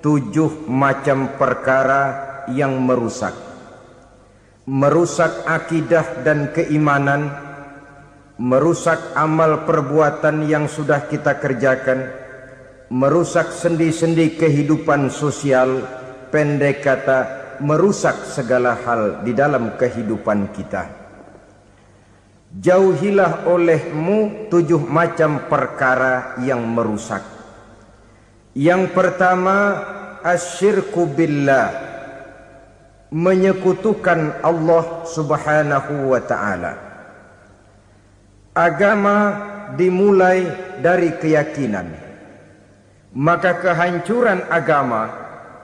7 macam perkara yang merusak akidah dan keimanan, merusak amal perbuatan yang sudah kita kerjakan, merusak sendi-sendi kehidupan sosial, pendek kata merusak segala hal di dalam kehidupan kita. Jauhilah olehmu 7 macam perkara yang merusak. Yang pertama, asyirku billah, menyekutukan Allah Subhanahu wa ta'ala. Agama dimulai dari keyakinan, maka kehancuran agama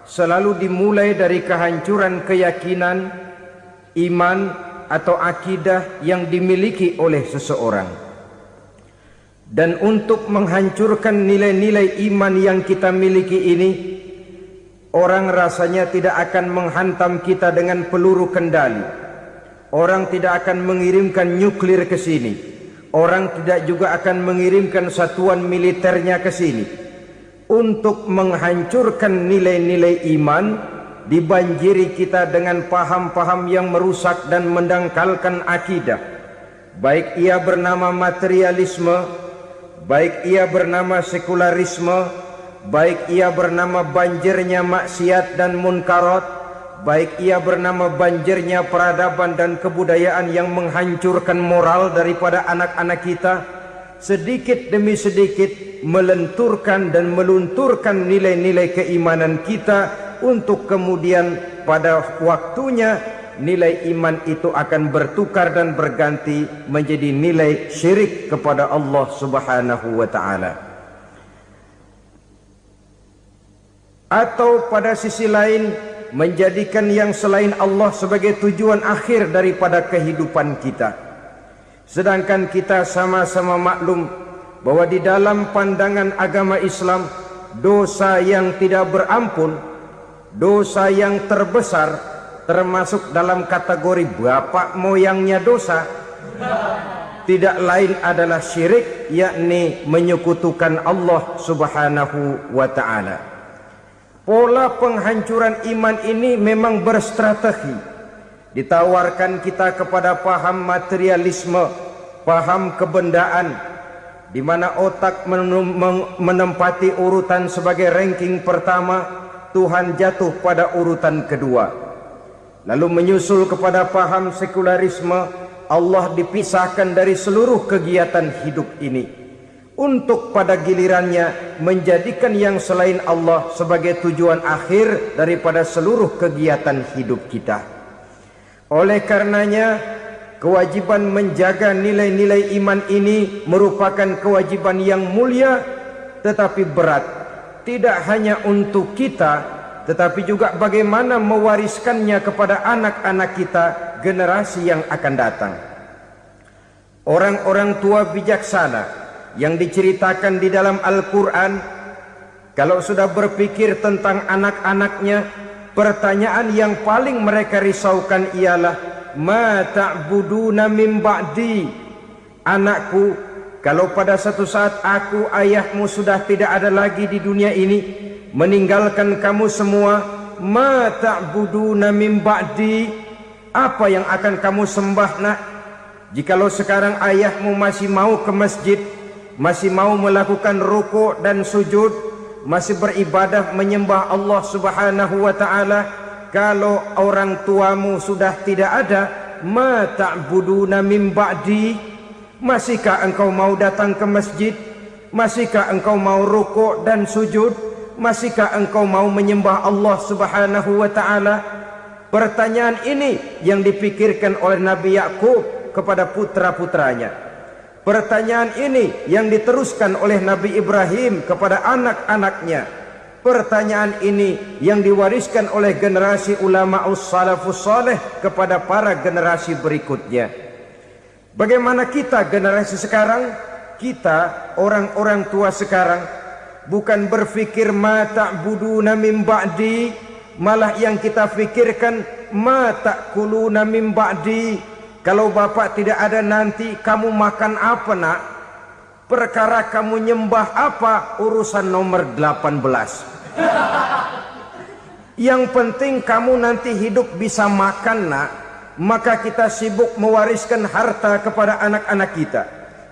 selalu dimulai dari kehancuran keyakinan, iman atau akidah yang dimiliki oleh seseorang. Dan untuk menghancurkan nilai-nilai iman yang kita miliki ini, orang rasanya tidak akan menghantam kita dengan peluru kendali. Orang tidak akan mengirimkan nuklir ke sini. Orang tidak juga akan mengirimkan satuan militernya ke sini. Untuk menghancurkan nilai-nilai iman, dibanjiri kita dengan paham-paham yang merusak dan mendangkalkan akidah. Baik ia bernama materialisme, baik ia bernama sekularisme, baik ia bernama banjirnya maksiat dan munkarat, baik ia bernama banjirnya peradaban dan kebudayaan yang menghancurkan moral daripada anak-anak kita, sedikit demi sedikit melenturkan dan melunturkan nilai-nilai keimanan kita, untuk kemudian pada waktunya nilai iman itu akan bertukar dan berganti menjadi nilai syirik kepada Allah Subhanahu wa ta'ala. Atau pada sisi lain, menjadikan yang selain Allah sebagai tujuan akhir daripada kehidupan kita. Sedangkan kita sama-sama maklum bahwa di dalam pandangan agama Islam, dosa yang tidak berampun, dosa yang terbesar, termasuk dalam kategori bapak moyangnya dosa, tidak lain adalah syirik, yakni menyekutukan Allah Subhanahu wa ta'ala. Pola penghancuran iman ini memang berstrategi. Ditawarkan kita kepada paham materialisme, paham kebendaan, di mana otak menempati urutan sebagai ranking pertama, Tuhan jatuh pada urutan kedua. Lalu menyusul kepada paham sekularisme, Allah dipisahkan dari seluruh kegiatan hidup ini, untuk pada gilirannya menjadikan yang selain Allah sebagai tujuan akhir daripada seluruh kegiatan hidup kita. Oleh karenanya, kewajiban menjaga nilai-nilai iman ini merupakan kewajiban yang mulia tetapi berat. Tidak hanya untuk kita, tetapi juga bagaimana mewariskannya kepada anak-anak kita, generasi yang akan datang. Orang-orang tua bijaksana yang diceritakan di dalam Al-Quran, kalau sudah berpikir tentang anak-anaknya, pertanyaan yang paling mereka risaukan ialah, ma ta'buduna min ba'di. Anakku, kalau pada satu saat aku, ayahmu sudah tidak ada lagi di dunia ini, meninggalkan kamu semua, ma ta'buduna min ba'di, apa yang akan kamu sembah nak? Jikalau sekarang ayahmu masih mau ke masjid, masih mau melakukan rukuk dan sujud, masih beribadah menyembah Allah Subhanahu wa ta'ala, kalau orang tuamu sudah tidak ada, ma ta'buduna min ba'di, masihkah engkau mau datang ke masjid? Masihkah engkau mau rukuk dan sujud? Masihkah engkau mau menyembah Allah Subhanahu wa ta'ala? Pertanyaan ini yang dipikirkan oleh Nabi Yakub kepada putra-putranya. Pertanyaan ini yang diteruskan oleh Nabi Ibrahim kepada anak-anaknya. Pertanyaan ini yang diwariskan oleh generasi ulama'us salafus saleh kepada para generasi berikutnya. Bagaimana kita generasi sekarang? Kita orang-orang tua sekarang bukan berfikir ma ta'buduna min ba'di, malah yang kita fikirkan ma ta'kuluna min ba'di. Kalau bapak tidak ada nanti kamu makan apa nak? Perkara kamu nyembah apa? Urusan nomor 18. Yang penting kamu nanti hidup bisa makan, nak. Maka kita sibuk mewariskan harta kepada anak-anak kita.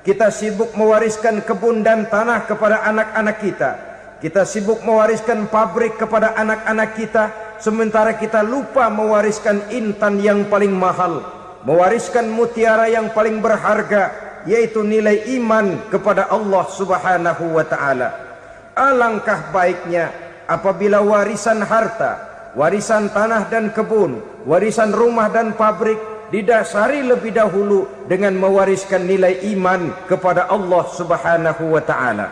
Kita sibuk mewariskan kebun dan tanah kepada anak-anak kita. Kita sibuk mewariskan pabrik kepada anak-anak kita, sementara kita lupa mewariskan intan yang paling mahal, mewariskan mutiara yang paling berharga, yaitu nilai iman kepada Allah Subhanahu wa ta'ala. Alangkah baiknya apabila warisan harta, warisan tanah dan kebun, warisan rumah dan pabrik didasari lebih dahulu dengan mewariskan nilai iman kepada Allah Subhanahu wa ta'ala.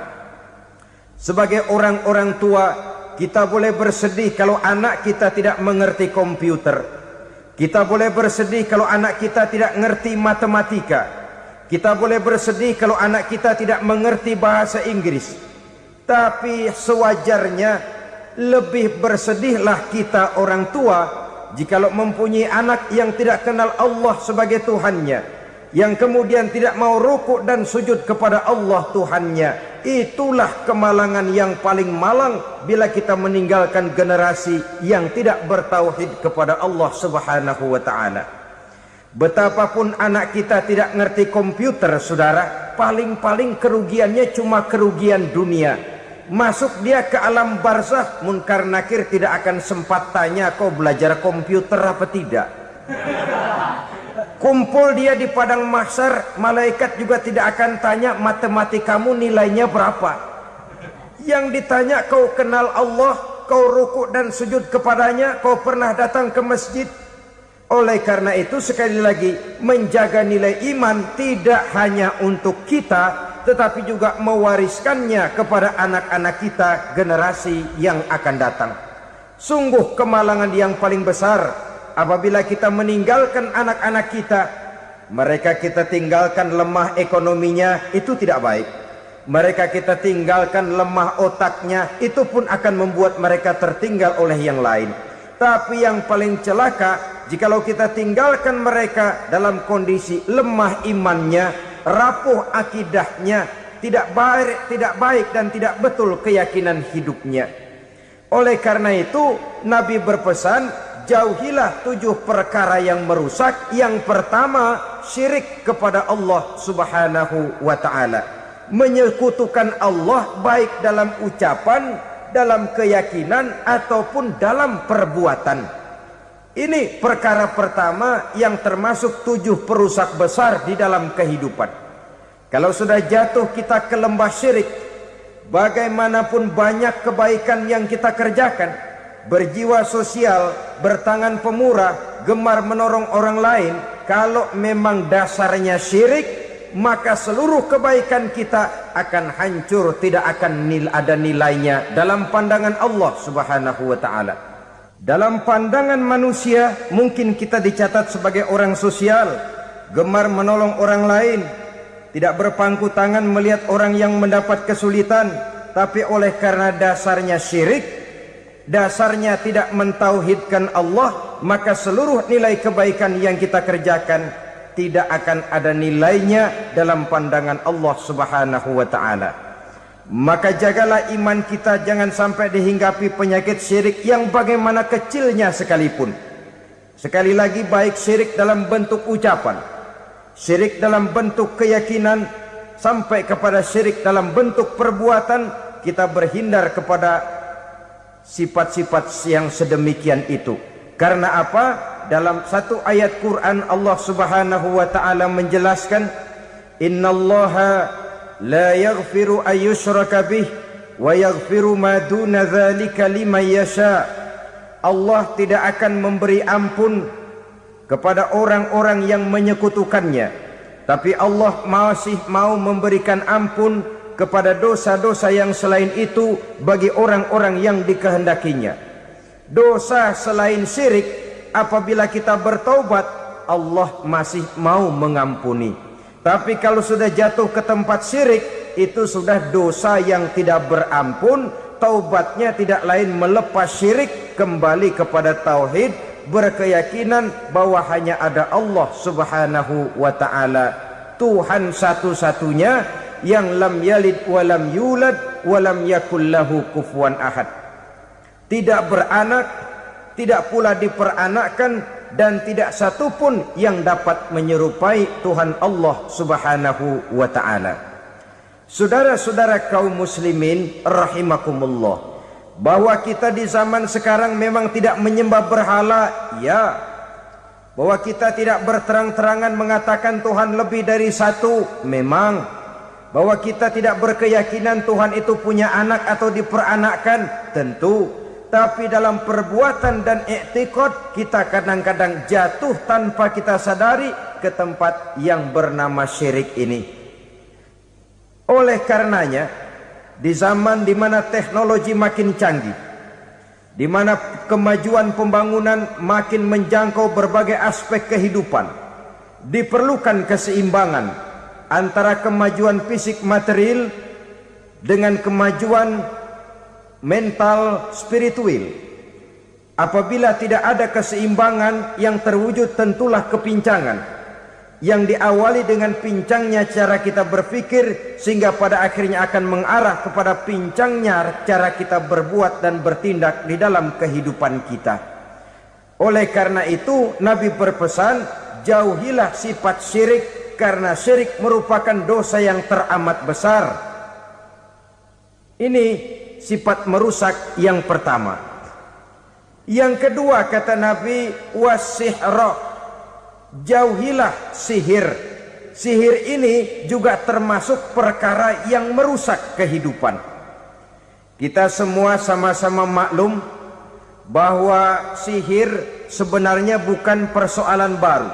Sebagai orang-orang tua, kita boleh bersedih kalau anak kita tidak mengerti komputer. Kita boleh bersedih kalau anak kita tidak mengerti matematika. Kita boleh bersedih kalau anak kita tidak mengerti bahasa Inggris. Tapi sewajarnya lebih bersedihlah kita orang tua jikalau mempunyai anak yang tidak kenal Allah sebagai Tuhannya, yang kemudian tidak mau rukuk dan sujud kepada Allah Tuhannya. Itulah kemalangan yang paling malang bila kita meninggalkan generasi yang tidak bertauhid kepada Allah Subhanahu wa ta'ala. Betapapun anak kita tidak ngerti komputer, saudara, paling-paling kerugiannya cuma kerugian dunia. Masuk dia ke alam barzakh, munkar nakir tidak akan sempat tanya kau belajar komputer apa tidak. Kumpul dia di padang mahsyar, malaikat juga tidak akan tanya matematikamu nilainya berapa. Yang ditanya kau kenal Allah, kau rukuk dan sujud kepadanya, kau pernah datang ke masjid. Oleh karena itu sekali lagi, menjaga nilai iman tidak hanya untuk kita, tetapi juga mewariskannya kepada anak-anak kita, generasi yang akan datang. Sungguh kemalangan yang paling besar apabila kita meninggalkan anak-anak kita. Mereka kita tinggalkan lemah ekonominya, itu tidak baik. Mereka kita tinggalkan lemah otaknya, itu pun akan membuat mereka tertinggal oleh yang lain. Tapi yang paling celaka jikalau kita tinggalkan mereka dalam kondisi lemah imannya, rapuh akidahnya, tidak baik dan tidak betul keyakinan hidupnya. Oleh karena itu Nabi berpesan, jauhilah 7 perkara yang merusak. Yang pertama, syirik kepada Allah Subhanahu wa ta'ala, menyekutukan Allah baik dalam ucapan, dalam keyakinan ataupun dalam perbuatan. Ini perkara pertama yang termasuk 7 perusak besar di dalam kehidupan. Kalau sudah jatuh kita ke lembah syirik, bagaimanapun banyak kebaikan yang kita kerjakan, berjiwa sosial, bertangan pemurah, gemar menolong orang lain, kalau memang dasarnya syirik, maka seluruh kebaikan kita akan hancur, tidak akan ada nilainya dalam pandangan Allah Subhanahu wa ta'ala. Dalam pandangan manusia mungkin kita dicatat sebagai orang sosial, gemar menolong orang lain, tidak berpangku tangan melihat orang yang mendapat kesulitan. Tapi oleh karena dasarnya syirik, dasarnya tidak mentauhidkan Allah, maka seluruh nilai kebaikan yang kita kerjakan tidak akan ada nilainya dalam pandangan Allah Subhanahu wa ta'ala. Maka jagalah iman kita jangan sampai dihinggapi penyakit syirik yang bagaimana kecilnya sekalipun. Sekali lagi, baik syirik dalam bentuk ucapan, syirik dalam bentuk keyakinan, sampai kepada syirik dalam bentuk perbuatan, kita berhindar kepada sifat-sifat yang sedemikian itu. Karena apa? Dalam satu ayat Quran Allah Subhanahu wa ta'ala menjelaskan, innallaha la yaghfiru ayyushraka bih wa yaghfiru ma duna dzalika liman yasha. Allah tidak akan memberi ampun kepada orang-orang yang menyekutukannya, tapi Allah masih mau memberikan ampun kepada dosa-dosa yang selain itu bagi orang-orang yang dikehendakinya. Dosa selain syirik, apabila kita bertaubat, Allah masih mau mengampuni. Tapi kalau sudah jatuh ke tempat syirik, itu sudah dosa yang tidak berampun. Taubatnya tidak lain melepas syirik, kembali kepada tauhid, berkeyakinan bahwa hanya ada Allah Subhanahu wa ta'ala, Tuhan satu-satunya, yang lam yalid walam yulad walam yakul lahu kufuwan ahad. tidak beranak, tidak pula diperanakkan, dan tidak satupun yang dapat menyerupai Tuhan Allah Subhanahu wa ta'ala. Saudara-saudara kaum muslimin rahimakumullah, bahwa kita di zaman sekarang memang tidak menyembah berhala, ya. Bahwa kita tidak berterang-terangan mengatakan Tuhan lebih dari satu, memang. Bahwa kita tidak berkeyakinan Tuhan itu punya anak atau diperanakkan, tentu. Tapi dalam perbuatan dan i'tiqad kita kadang-kadang jatuh tanpa kita sadari ke tempat yang bernama syirik ini. Oleh karenanya, di zaman di mana teknologi makin canggih, di mana kemajuan pembangunan makin menjangkau berbagai aspek kehidupan, diperlukan keseimbangan antara kemajuan fisik material dengan kemajuan mental spiritual. Apabila tidak ada keseimbangan, yang terwujud tentulah kepincangan, yang diawali dengan pincangnya cara kita berpikir, sehingga pada akhirnya akan mengarah kepada pincangnya cara kita berbuat dan bertindak di dalam kehidupan kita. Oleh karena itu Nabi berpesan, jauhilah sifat syirik, karena syirik merupakan dosa yang teramat besar. Ini sifat merusak yang pertama. Yang kedua kata Nabi, wasihra, jauhilah sihir. Sihir ini juga termasuk perkara yang merusak kehidupan. Kita semua sama-sama maklum bahwa sihir sebenarnya bukan persoalan baru.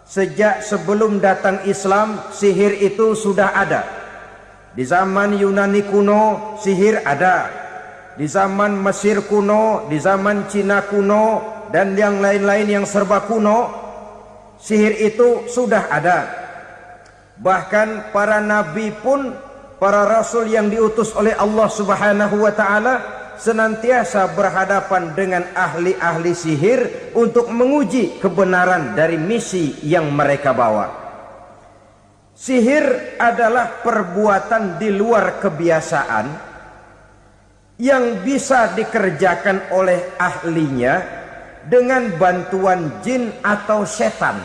Sejak sebelum datang Islam, sihir itu sudah ada. Di zaman Yunani kuno, sihir ada. Di zaman Mesir kuno, di zaman Cina kuno, dan yang lain-lain yang serba kuno, sihir itu sudah ada. Bahkan para nabi pun, para rasul yang diutus oleh Allah Subhanahu wa ta'ala, senantiasa berhadapan dengan ahli-ahli sihir untuk menguji kebenaran dari misi yang mereka bawa. Sihir adalah perbuatan di luar kebiasaan yang bisa dikerjakan oleh ahlinya dengan bantuan jin atau setan.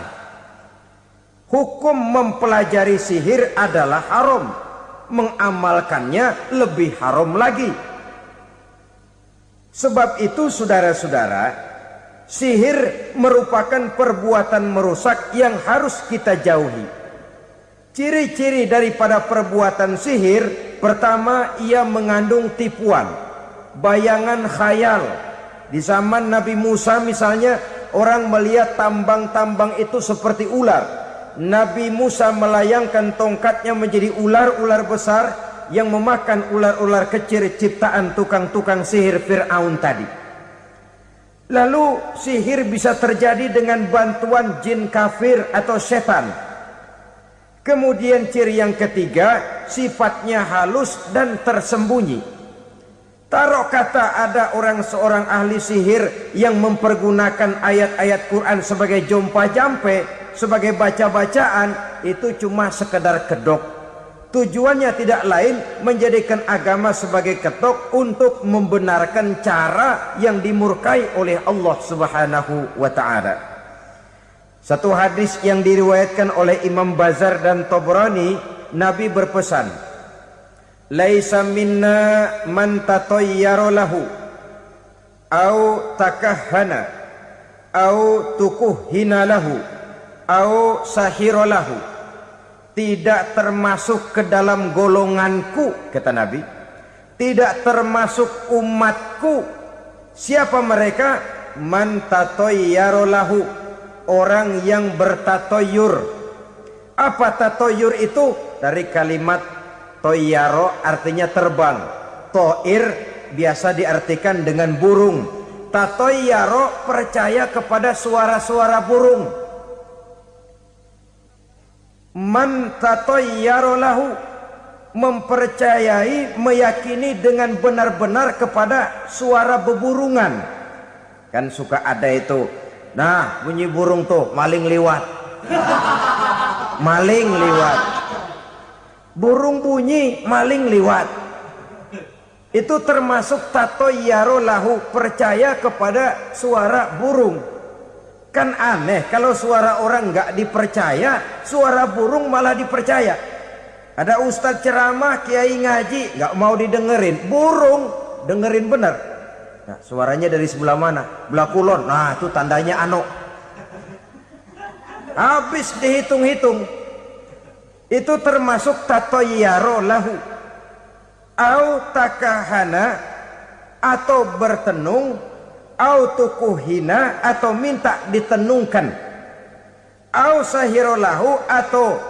Hukum mempelajari sihir adalah haram, mengamalkannya lebih haram lagi. Sebab itu saudara-saudara, sihir merupakan perbuatan merusak yang harus kita jauhi. Ciri-ciri daripada perbuatan sihir, pertama, ia mengandung tipuan, bayangan khayal. Di zaman Nabi Musa misalnya, orang melihat tambang-tambang itu seperti ular. Nabi Musa melayangkan tongkatnya menjadi ular-ular besar yang memakan ular-ular kecil ciptaan tukang-tukang sihir Fir'aun tadi. Lalu sihir bisa terjadi dengan bantuan jin kafir atau setan. Kemudian ciri yang ketiga, sifatnya halus dan tersembunyi. Taruh kata ada seorang ahli sihir yang mempergunakan ayat-ayat Quran sebagai jompa-jampe, sebagai baca-bacaan, itu cuma sekedar kedok. Tujuannya tidak lain menjadikan agama sebagai ketok untuk membenarkan cara yang dimurkai oleh Allah Subhanahu wa ta'ala. Satu hadis yang diriwayatkan oleh Imam Bazar dan Tabrani, Nabi berpesan, laisa minna man tatayyara lahu au takahhana au tukuhhina lahu au sahira lahu. Tidak termasuk ke dalam golonganku, kata Nabi. Tidak termasuk umatku. Siapa mereka? Man tatayyara lahu, orang yang bertatoyur. Apa tatoyur itu? Dari kalimat toyaro, artinya terbang. Toir biasa diartikan dengan burung. Tatoyaro percaya kepada suara-suara burung. Man tatoyaro lahu, mempercayai, meyakini dengan benar-benar kepada suara beburungan. Kan suka ada itu, nah bunyi burung tuh, maling liwat. Maling liwat. Burung bunyi, maling liwat. Itu termasuk tatoyyaro lahu, percaya kepada suara burung. Kan aneh kalau suara orang nggak dipercaya, suara burung malah dipercaya. Ada ustadz ceramah, kiai ngaji, nggak mau didengerin, burung dengerin bener. Nah, suaranya dari sebelah mana? Belah kulon. Nah, itu tandanya ano. Habis dihitung-hitung. Itu termasuk tatoyyaro lahu. Au takahana, atau bertenung, au tukuhina, atau minta ditenungkan, au sahirolahu, atau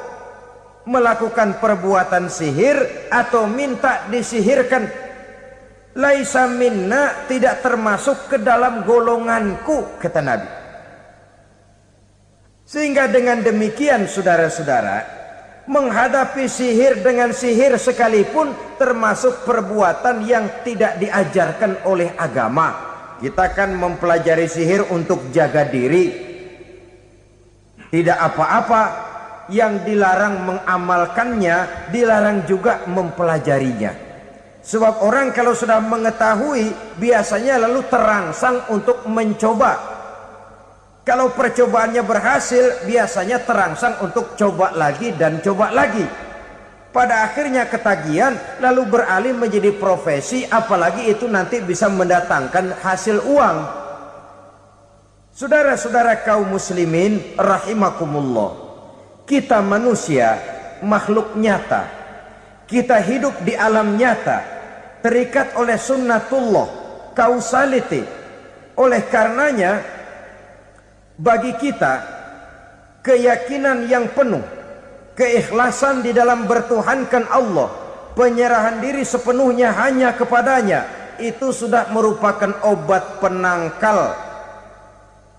melakukan perbuatan sihir, atau minta disihirkan. Laisa minna, tidak termasuk ke dalam golonganku, kata Nabi. Sehingga dengan demikian saudara-saudara, menghadapi sihir dengan sihir sekalipun termasuk perbuatan yang tidak diajarkan oleh agama. Kita kan mempelajari sihir untuk jaga diri, tidak apa-apa. Yang dilarang mengamalkannya, dilarang juga mempelajarinya. Sebab orang kalau sudah mengetahui, biasanya lalu terangsang untuk mencoba. Kalau percobaannya berhasil, biasanya terangsang untuk coba lagi dan coba lagi. Pada akhirnya ketagihan, lalu beralih menjadi profesi, apalagi itu nanti bisa mendatangkan hasil uang. Saudara-saudara kaum muslimin rahimakumullah, kita manusia makhluk nyata. Kita hidup di alam nyata, terikat oleh sunnatullah, causality. Oleh karenanya, bagi kita keyakinan yang penuh, keikhlasan di dalam bertuhankan Allah, penyerahan diri sepenuhnya hanya kepadanya, itu sudah merupakan obat penangkal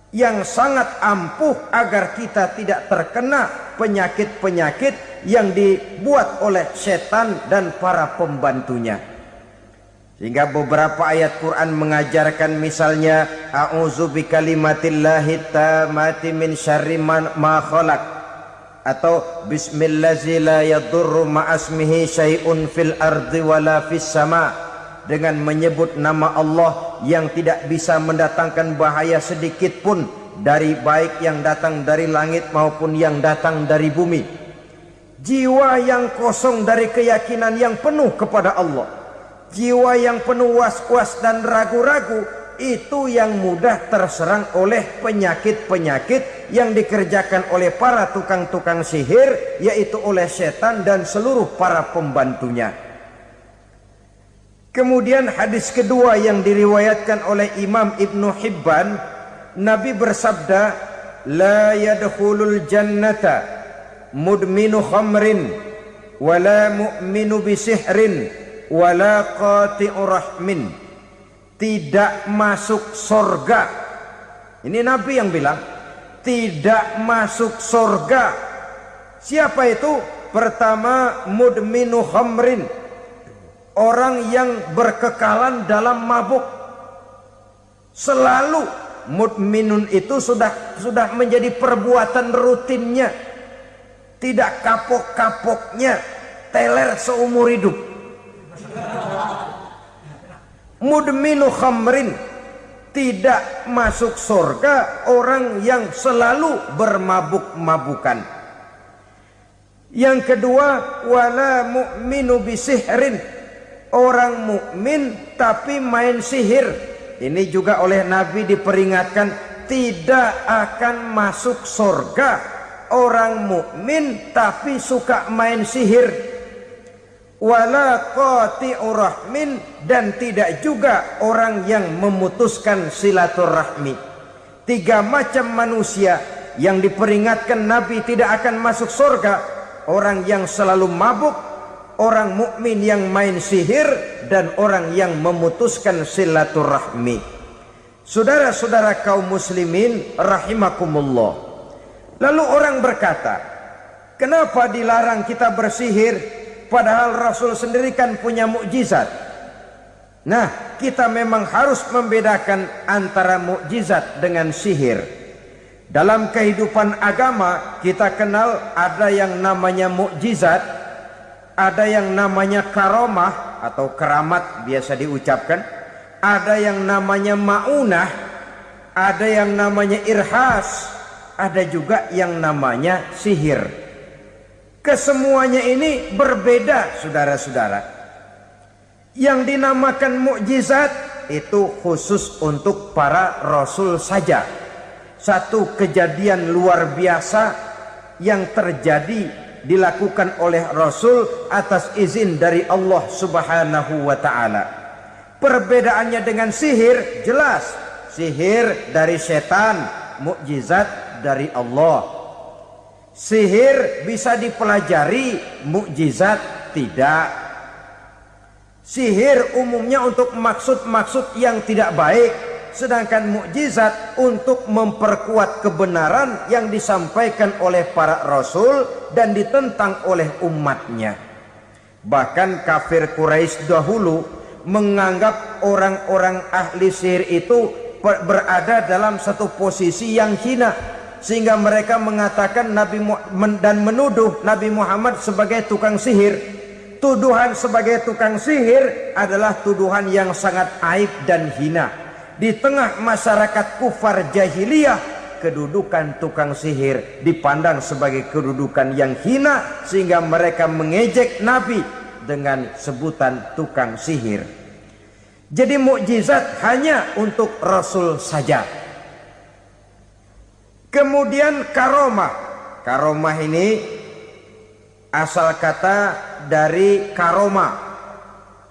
yang sangat ampuh agar kita tidak terkena penyakit-penyakit yang dibuat oleh setan dan para pembantunya. Sehingga beberapa ayat Quran mengajarkan, misalnya a'udzu bikalimatillahi tammati min syarri ma khalaq, atau bismillazi la yadurru ma'asmihi syai'un fil ardi wala fis sama, dengan menyebut nama Allah yang tidak bisa mendatangkan bahaya sedikit pun, dari baik yang datang dari langit maupun yang datang dari bumi. Jiwa yang kosong dari keyakinan yang penuh kepada Allah, jiwa yang penuh was-was dan ragu-ragu, itu yang mudah terserang oleh penyakit-penyakit yang dikerjakan oleh para tukang-tukang sihir, yaitu oleh setan dan seluruh para pembantunya. Kemudian hadis kedua yang diriwayatkan oleh Imam Ibnu Hibban, Nabi bersabda, la yadkhulul jannata mudminu khamrin wala mu'minu bisihrin wala qati'u rahmin. Tidak masuk surga. Ini Nabi yang bilang, tidak masuk surga. Siapa itu? Pertama, mudminu khamrin, orang yang berkekalan dalam mabuk. Selalu mudminun itu sudah menjadi perbuatan rutinnya, tidak kapok-kapoknya, teler seumur hidup. Mudminu khamrin, tidak masuk surga orang yang selalu bermabuk-mabukan. Yang kedua, wala mu'minu bisihrin, orang mukmin tapi main sihir. Ini juga oleh Nabi diperingatkan, tidak akan masuk surga orang mukmin tapi suka main sihir. Wala qati'u rahmin, dan tidak juga orang yang memutuskan silaturahmi. Tiga macam manusia yang diperingatkan Nabi tidak akan masuk surga: orang yang selalu mabuk, orang mukmin yang main sihir, dan orang yang memutuskan silaturahmi. Saudara-saudara kaum muslimin rahimakumullah. Lalu orang berkata, kenapa dilarang kita bersihir? Padahal Rasul sendiri kan punya mukjizat. Nah, kita memang harus membedakan antara mukjizat dengan sihir. Dalam kehidupan agama kita kenal ada yang namanya mukjizat, Ada yang namanya karomah atau keramat biasa diucapkan. Ada yang namanya maunah. Ada yang namanya irhas. Ada juga yang namanya sihir. Kesemuanya ini berbeda, saudara-saudara. Yang dinamakan mukjizat itu khusus untuk para rasul saja. Satu kejadian luar biasa yang terjadi dilakukan oleh Rasul atas izin dari Allah Subhanahu wa ta'ala. Perbedaannya dengan sihir jelas. Sihir dari setan, mukjizat dari Allah. Sihir bisa dipelajari, mukjizat tidak. Sihir umumnya untuk maksud-maksud yang tidak baik, sedangkan mukjizat untuk memperkuat kebenaran yang disampaikan oleh para rasul dan ditentang oleh umatnya. Bahkan kafir Quraisy dahulu menganggap orang-orang ahli sihir itu berada dalam satu posisi yang hina, sehingga mereka mengatakan dan menuduh Nabi Muhammad sebagai tukang sihir. Tuduhan sebagai tukang sihir adalah tuduhan yang sangat aib dan hina. Di tengah masyarakat kufar jahiliyah, kedudukan tukang sihir dipandang sebagai kedudukan yang hina, sehingga mereka mengejek Nabi dengan sebutan tukang sihir. Jadi mukjizat hanya untuk Rasul saja. Kemudian karomah. Karomah ini asal kata dari karoma,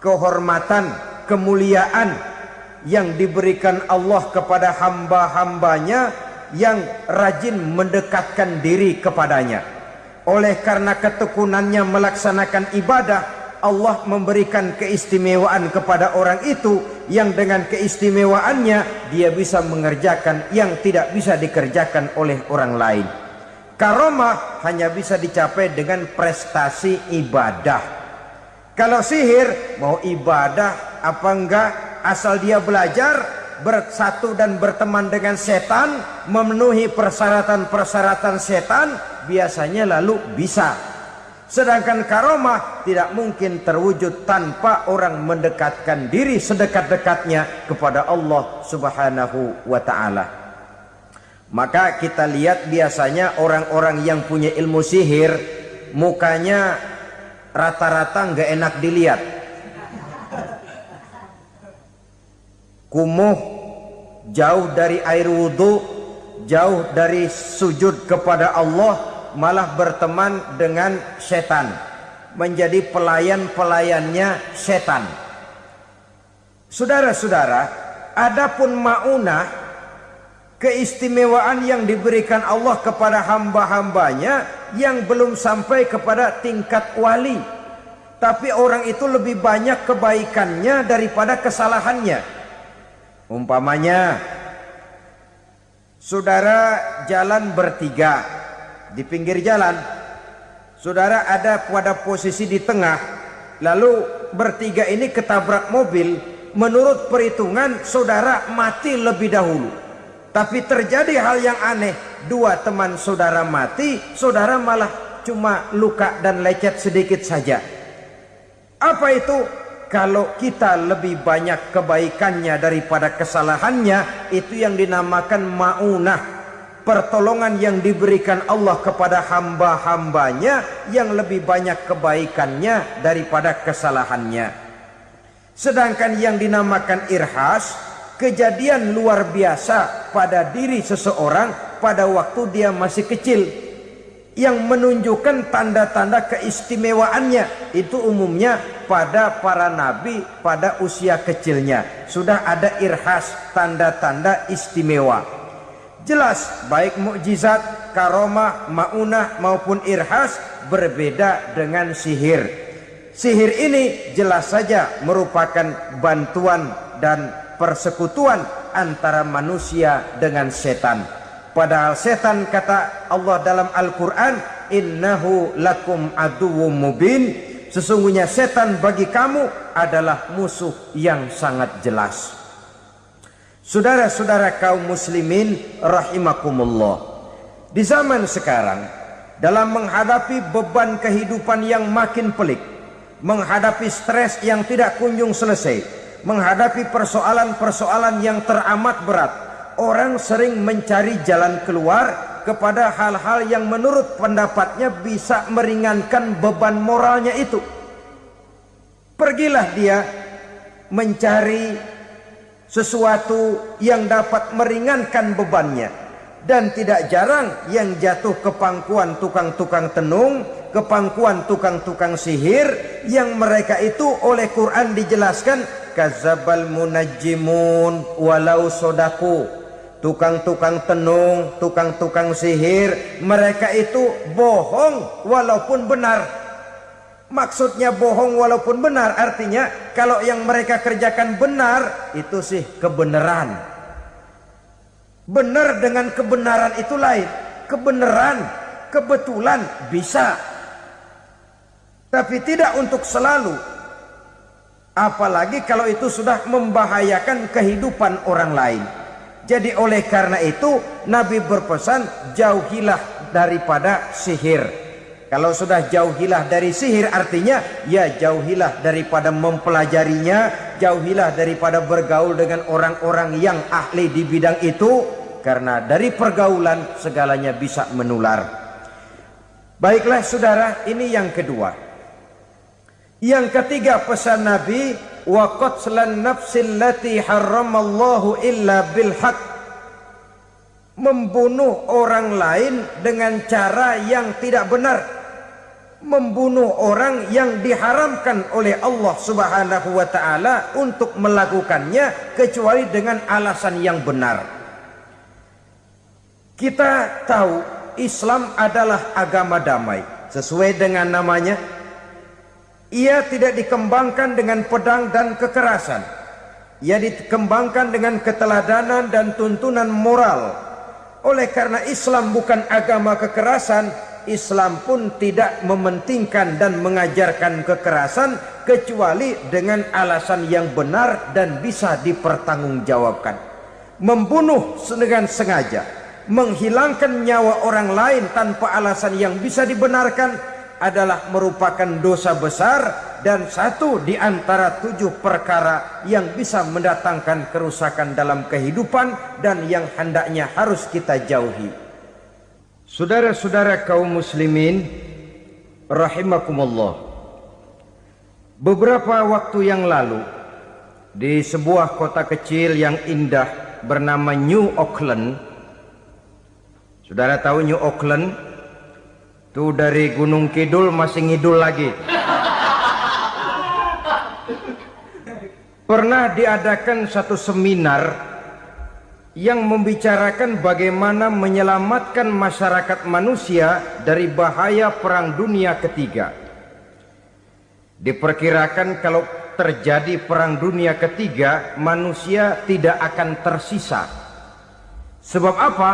kehormatan, kemuliaan yang diberikan Allah kepada hamba-hambanya yang rajin mendekatkan diri kepadanya. Oleh karena ketekunannya melaksanakan ibadah, Allah memberikan keistimewaan kepada orang itu, yang dengan keistimewaannya dia bisa mengerjakan yang tidak bisa dikerjakan oleh orang lain. Karomah hanya bisa dicapai dengan prestasi ibadah. Kalau sihir, mau ibadah apa enggak, asal dia belajar, bersatu dan berteman dengan setan, memenuhi persyaratan-persyaratan setan, biasanya lalu bisa. Sedangkan karomah tidak mungkin terwujud tanpa orang mendekatkan diri sedekat-dekatnya kepada Allah Subhanahu wa ta'ala. Maka kita lihat biasanya orang-orang yang punya ilmu sihir, mukanya rata-rata nggak enak dilihat. Kumuh, jauh dari air wudhu, jauh dari sujud kepada Allah, malah berteman dengan setan, menjadi pelayan-pelayannya setan. Saudara-saudara, adapun maunah, keistimewaan yang diberikan Allah kepada hamba-hambanya yang belum sampai kepada tingkat wali, tapi orang itu lebih banyak kebaikannya daripada kesalahannya. Umpamanya, saudara jalan bertiga di pinggir jalan, saudara ada pada posisi di tengah, lalu bertiga ini ketabrak mobil. Menurut perhitungan saudara mati lebih dahulu. Tapi terjadi hal yang aneh, dua teman saudara mati, saudara malah cuma luka dan lecet sedikit saja. Apa itu? Kalau kita lebih banyak kebaikannya daripada kesalahannya, itu yang dinamakan maunah, pertolongan yang diberikan Allah kepada hamba-hambanya yang lebih banyak kebaikannya daripada kesalahannya. Sedangkan yang dinamakan irhas, kejadian luar biasa pada diri seseorang pada waktu dia masih kecil, yang menunjukkan tanda-tanda keistimewaannya. Itu umumnya pada para nabi pada usia kecilnya sudah ada irhas, tanda-tanda istimewa. Jelas baik mukjizat, karomah, maunah maupun irhas berbeda dengan sihir. Sihir ini jelas saja merupakan bantuan dan persekutuan antara manusia dengan setan. Padahal setan, kata Allah dalam Al-Quran, innahu lakum aduwwum mubin, sesungguhnya setan bagi kamu adalah musuh yang sangat jelas. Saudara-saudara kaum muslimin rahimakumullah, di zaman sekarang dalam menghadapi beban kehidupan yang makin pelik, menghadapi stres yang tidak kunjung selesai, menghadapi persoalan-persoalan yang teramat berat, orang sering mencari jalan keluar kepada hal-hal yang menurut pendapatnya bisa meringankan beban moralnya itu. Pergilah dia mencari sesuatu yang dapat meringankan bebannya. Dan tidak jarang yang jatuh ke pangkuan tukang-tukang tenung, ke pangkuan tukang-tukang sihir, yang mereka itu oleh Quran dijelaskan kadzabal munajjimun walau sodaku. Tukang-tukang tenung, tukang-tukang sihir, mereka itu bohong walaupun benar. Maksudnya bohong walaupun benar artinya kalau yang mereka kerjakan benar, itu sih kebenaran. Benar dengan kebenaran itu lain. Kebenaran, kebetulan bisa, tapi tidak untuk selalu. Apalagi kalau itu sudah membahayakan kehidupan orang lain. Jadi oleh karena itu Nabi berpesan, jauhilah daripada sihir. Kalau sudah jauhilah dari sihir artinya ya jauhilah daripada mempelajarinya, jauhilah daripada bergaul dengan orang-orang yang ahli di bidang itu, karena dari pergaulan segalanya bisa menular. Baiklah saudara, ini yang kedua. Yang ketiga pesan Nabi, wa qatlan nafsil lati harramallahu illa bil haq. Membunuh orang lain dengan cara yang tidak benar, membunuh orang yang diharamkan oleh Allah Subhanahu wa taala untuk melakukannya kecuali dengan alasan yang benar. Kita tahu Islam adalah agama damai sesuai dengan namanya. Ia tidak dikembangkan dengan pedang dan kekerasan. Ia dikembangkan dengan keteladanan dan tuntunan moral. Oleh karena Islam bukan agama kekerasan, Islam pun tidak mementingkan dan mengajarkan kekerasan kecuali dengan alasan yang benar dan bisa dipertanggungjawabkan. Membunuh dengan sengaja, menghilangkan nyawa orang lain tanpa alasan yang bisa dibenarkan adalah merupakan dosa besar dan satu di antara 7 perkara yang bisa mendatangkan kerusakan dalam kehidupan dan yang hendaknya harus kita jauhi. Saudara-saudara kaum muslimin rahimakumullah, beberapa waktu yang lalu di sebuah kota kecil yang indah bernama New Auckland. Saudara tahu New Auckland? Itu dari Gunung Kidul masih ngidul lagi. Pernah diadakan satu seminar yang membicarakan bagaimana menyelamatkan masyarakat manusia dari bahaya Perang Dunia Ketiga. Diperkirakan kalau terjadi Perang Dunia Ketiga, manusia tidak akan tersisa. Sebab apa?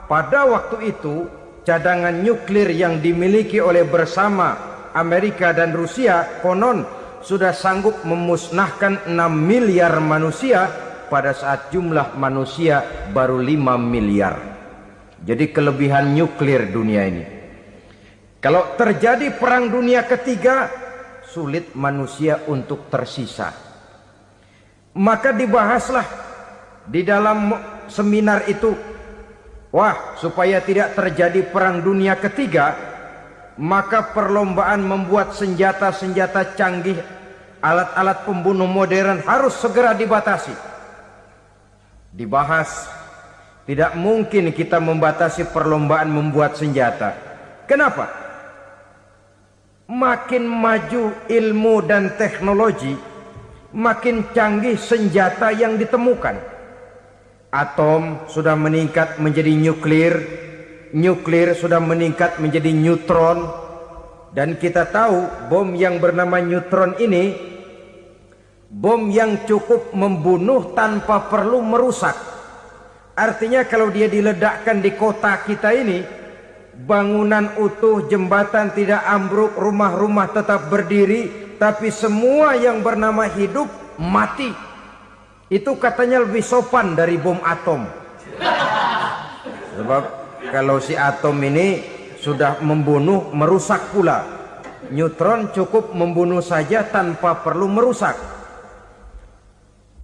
Pada waktu itu cadangan nuklir yang dimiliki oleh bersama Amerika dan Rusia konon sudah sanggup memusnahkan 6 miliar manusia pada saat jumlah manusia baru 5 miliar. Jadi kelebihan nuklir dunia ini. Kalau terjadi Perang Dunia Ketiga, sulit manusia untuk tersisa. Maka dibahaslah di dalam seminar itu, wah, supaya tidak terjadi Perang Dunia Ketiga, maka perlombaan membuat senjata-senjata canggih, alat-alat pembunuh modern harus segera dibatasi. Dibahas, tidak mungkin kita membatasi perlombaan membuat senjata. Kenapa? Makin maju ilmu dan teknologi, makin canggih senjata yang ditemukan. Atom sudah meningkat menjadi nuklir, nuklir sudah meningkat menjadi neutron, dan kita tahu bom yang bernama neutron ini bom yang cukup membunuh tanpa perlu merusak. Artinya kalau dia diledakkan di kota kita ini, bangunan utuh, jembatan tidak ambruk, rumah-rumah tetap berdiri, tapi semua yang bernama hidup mati. Itu katanya lebih sopan dari bom atom. Sebab kalau si atom ini sudah membunuh, merusak pula. Neutron cukup membunuh saja tanpa perlu merusak.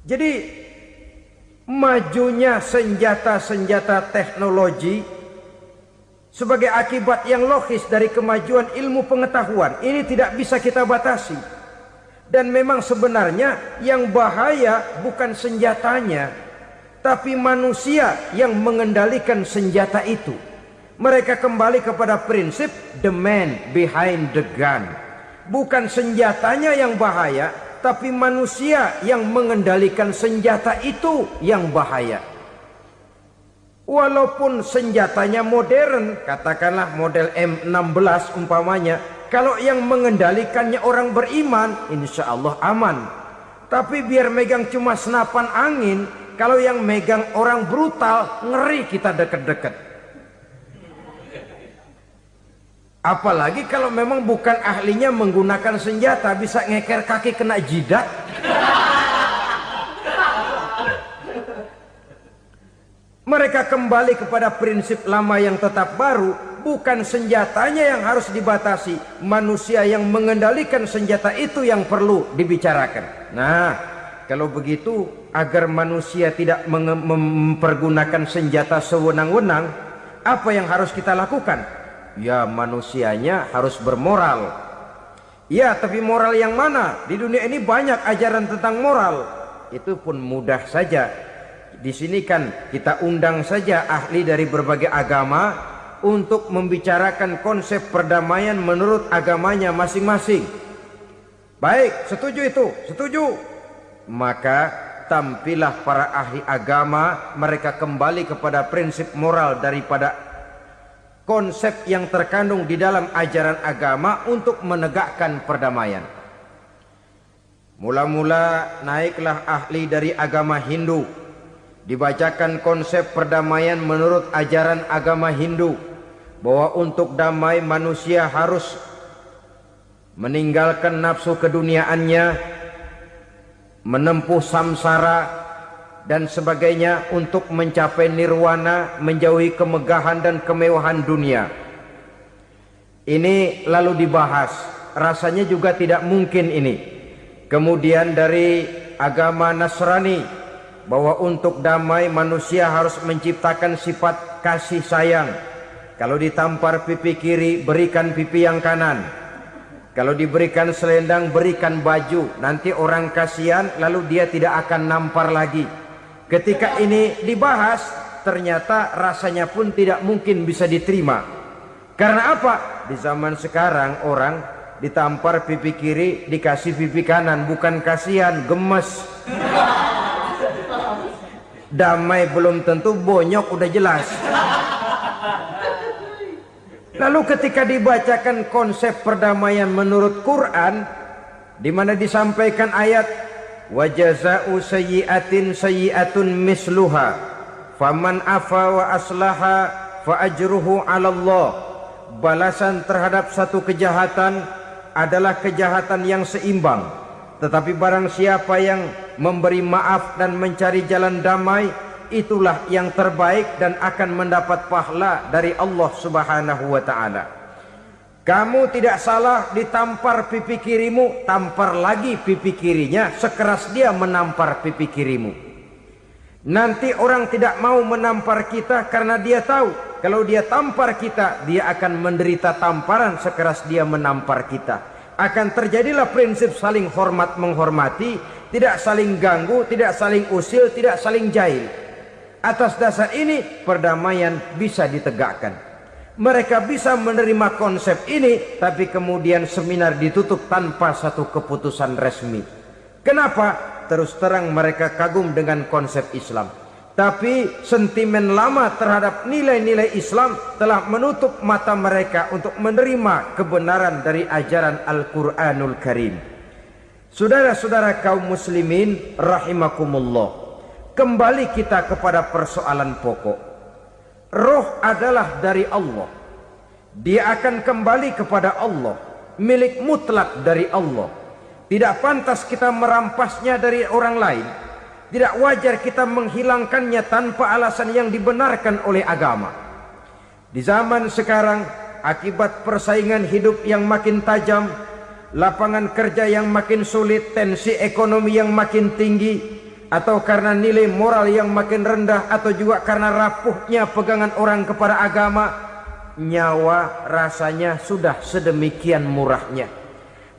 Jadi majunya senjata-senjata teknologi sebagai akibat yang logis dari kemajuan ilmu pengetahuan ini tidak bisa kita batasi. Dan memang sebenarnya yang bahaya bukan senjatanya, tapi manusia yang mengendalikan senjata itu. Mereka kembali kepada prinsip the man behind the gun. Bukan senjatanya yang bahaya, tapi manusia yang mengendalikan senjata itu yang bahaya. Walaupun senjatanya modern, katakanlah model M16 umpamanya, kalau yang mengendalikannya orang beriman, insya Allah aman. Tapi biar megang cuma senapan angin, kalau yang megang orang brutal, ngeri kita deket-deket. Apalagi kalau memang bukan ahlinya menggunakan senjata, bisa ngeker kaki kena jidat. Mereka kembali kepada prinsip lama yang tetap baru. Bukan senjatanya yang harus dibatasi, manusia yang mengendalikan senjata itu yang perlu dibicarakan. Nah, kalau begitu, agar manusia tidak mempergunakan senjata sewenang-wenang, apa yang harus kita lakukan? Ya, manusianya harus bermoral. Ya, tapi moral yang mana? Di dunia ini banyak ajaran tentang moral. Itu pun mudah saja. Di sini kan kita undang saja ahli dari berbagai agama untuk membicarakan konsep perdamaian menurut agamanya masing-masing. Baik, setuju itu? Setuju. Maka tampillah para ahli agama, mereka kembali kepada prinsip moral daripada konsep yang terkandung di dalam ajaran agama untuk menegakkan perdamaian. Mula-mula naiklah ahli dari agama Hindu, dibacakan konsep perdamaian menurut ajaran agama Hindu, bahwa untuk damai manusia harus meninggalkan nafsu keduniaannya, menempuh samsara dan sebagainya untuk mencapai nirwana, menjauhi kemegahan dan kemewahan dunia. Ini lalu dibahas, rasanya juga tidak mungkin ini. Kemudian dari agama Nasrani, bahwa untuk damai manusia harus menciptakan sifat kasih sayang. Kalau ditampar pipi kiri, berikan pipi yang kanan. Kalau diberikan selendang, berikan baju. Nanti orang kasihan, lalu dia tidak akan nampar lagi. Ketika ini dibahas, ternyata rasanya pun tidak mungkin bisa diterima. Karena apa? Di zaman sekarang orang ditampar pipi kiri, dikasih pipi kanan. Bukan kasihan, gemes. Damai belum tentu, bonyok udah jelas. Lalu ketika dibacakan konsep perdamaian menurut Quran, di mana disampaikan ayat wa jazaa'u sayyi'atin sayyi'atun misluha faman afa wa aslaha fa ajruhu 'ala Allah. Balasan terhadap satu kejahatan adalah kejahatan yang seimbang, tetapi barang siapa yang memberi maaf dan mencari jalan damai, itulah yang terbaik dan akan mendapat pahala dari Allah Subhanahu wa taala. Kamu tidak salah ditampar pipi kirimu, tampar lagi pipi kirinya sekeras dia menampar pipi kirimu. Nanti orang tidak mau menampar kita karena dia tahu kalau dia tampar kita, dia akan menderita tamparan sekeras dia menampar kita. Akan terjadilah prinsip saling hormat menghormati, tidak saling ganggu, tidak saling usil, tidak saling jahil. Atas dasar ini perdamaian bisa ditegakkan. Mereka bisa menerima konsep ini, tapi kemudian seminar ditutup tanpa satu keputusan resmi. Kenapa? Terus terang mereka kagum dengan konsep Islam, tapi sentimen lama terhadap nilai-nilai Islam telah menutup mata mereka untuk menerima kebenaran dari ajaran Al-Quranul Karim. Saudara-saudara kaum muslimin rahimakumullah, kembali kita kepada persoalan pokok. Roh adalah dari Allah. Dia akan kembali kepada Allah, milik mutlak dari Allah. Tidak pantas kita merampasnya dari orang lain. Tidak wajar kita menghilangkannya tanpa alasan yang dibenarkan oleh agama. Di zaman sekarang akibat persaingan hidup yang makin tajam, lapangan kerja yang makin sulit, tensi ekonomi yang makin tinggi, atau karena nilai moral yang makin rendah, atau juga karena rapuhnya pegangan orang kepada agama, nyawa rasanya sudah sedemikian murahnya.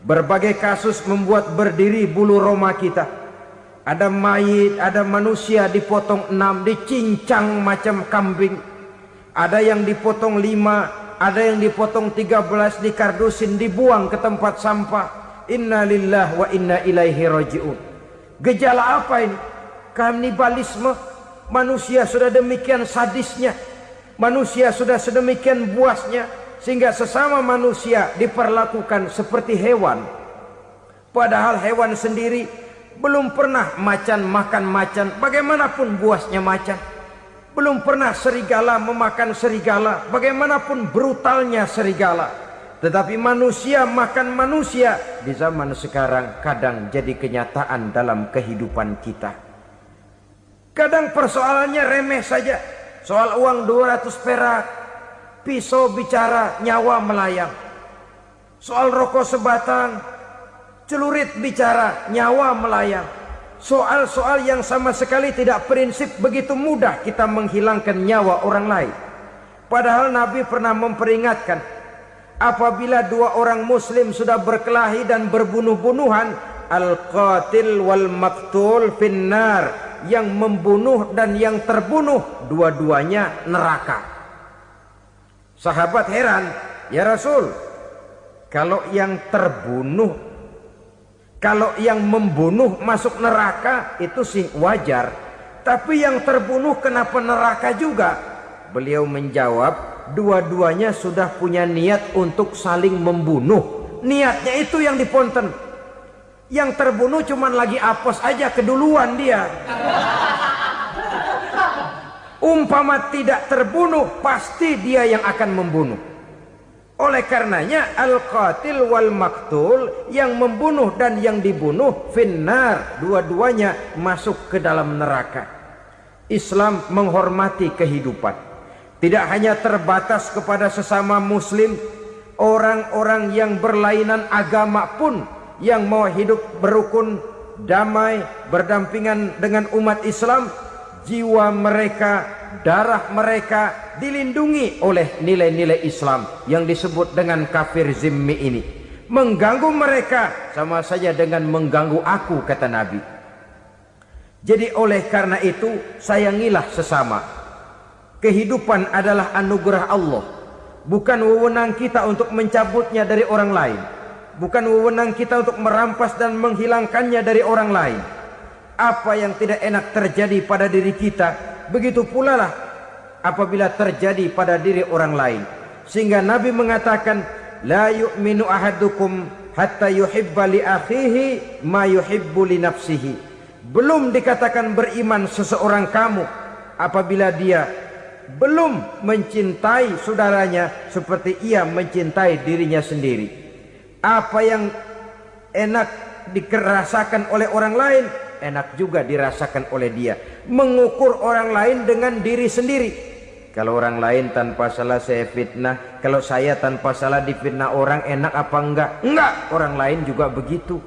Berbagai kasus membuat berdiri bulu roma kita. Ada mayit, ada manusia dipotong 6, dicincang macam kambing. Ada yang dipotong 5, ada yang dipotong 13, dikardusin, dibuang ke tempat sampah. Inna lillahi wa inna ilaihi raji'un. Gejala apa ini? Kanibalisme. Manusia sudah demikian sadisnya, manusia sudah sedemikian buasnya, sehingga sesama manusia diperlakukan seperti hewan. Padahal hewan sendiri belum pernah macan makan macan, bagaimanapun buasnya macan. Belum pernah serigala memakan serigala, bagaimanapun brutalnya serigala. Tetapi manusia makan manusia di zaman sekarang kadang jadi kenyataan dalam kehidupan kita. Kadang persoalannya remeh saja. Soal uang 200 perak, pisau bicara, nyawa melayang. Soal rokok sebatang, celurit bicara, nyawa melayang. Soal-soal yang sama sekali tidak prinsip, begitu mudah kita menghilangkan nyawa orang lain. Padahal Nabi pernah memperingatkan, apabila dua orang muslim sudah berkelahi dan berbunuh-bunuhan, al-qatil wal maktul finnar, yang membunuh dan yang terbunuh dua-duanya neraka. Sahabat heran, ya Rasul, kalau yang terbunuh, kalau yang membunuh masuk neraka itu sih wajar, tapi yang terbunuh kenapa neraka juga? Beliau menjawab, dua-duanya sudah punya niat untuk saling membunuh. Niatnya itu yang diponten. Yang terbunuh cuman lagi apes aja, keduluan dia. Umpama tidak terbunuh, pasti dia yang akan membunuh. Oleh karenanya al-qatil wal maktul, yang membunuh dan yang dibunuh finnar, dua-duanya masuk ke dalam neraka. Islam menghormati kehidupan, tidak hanya terbatas kepada sesama muslim, orang-orang yang berlainan agama pun yang mau hidup berukun, damai, berdampingan dengan umat Islam, jiwa mereka, darah mereka dilindungi oleh nilai-nilai Islam yang disebut dengan kafir zimmi ini. Mengganggu mereka sama saja dengan mengganggu aku, kata Nabi. Jadi oleh karena itu, sayangilah sesama. Kehidupan adalah anugerah Allah, bukan wewenang kita untuk mencabutnya dari orang lain, bukan wewenang kita untuk merampas dan menghilangkannya dari orang lain. Apa yang tidak enak terjadi pada diri kita, begitu pula lah apabila terjadi pada diri orang lain. Sehingga Nabi mengatakan, la yu'minu ahadukum hatta yuhibba li akhihi ma yuhibbu li nafsihi. Belum dikatakan beriman seseorang kamu apabila dia belum mencintai saudaranya seperti ia mencintai dirinya sendiri. Apa yang enak dirasakan oleh orang lain, enak juga dirasakan oleh dia. Mengukur orang lain dengan diri sendiri. Kalau orang lain tanpa salah saya fitnah, kalau saya tanpa salah difitnah orang, enak apa enggak? Enggak, orang lain juga begitu.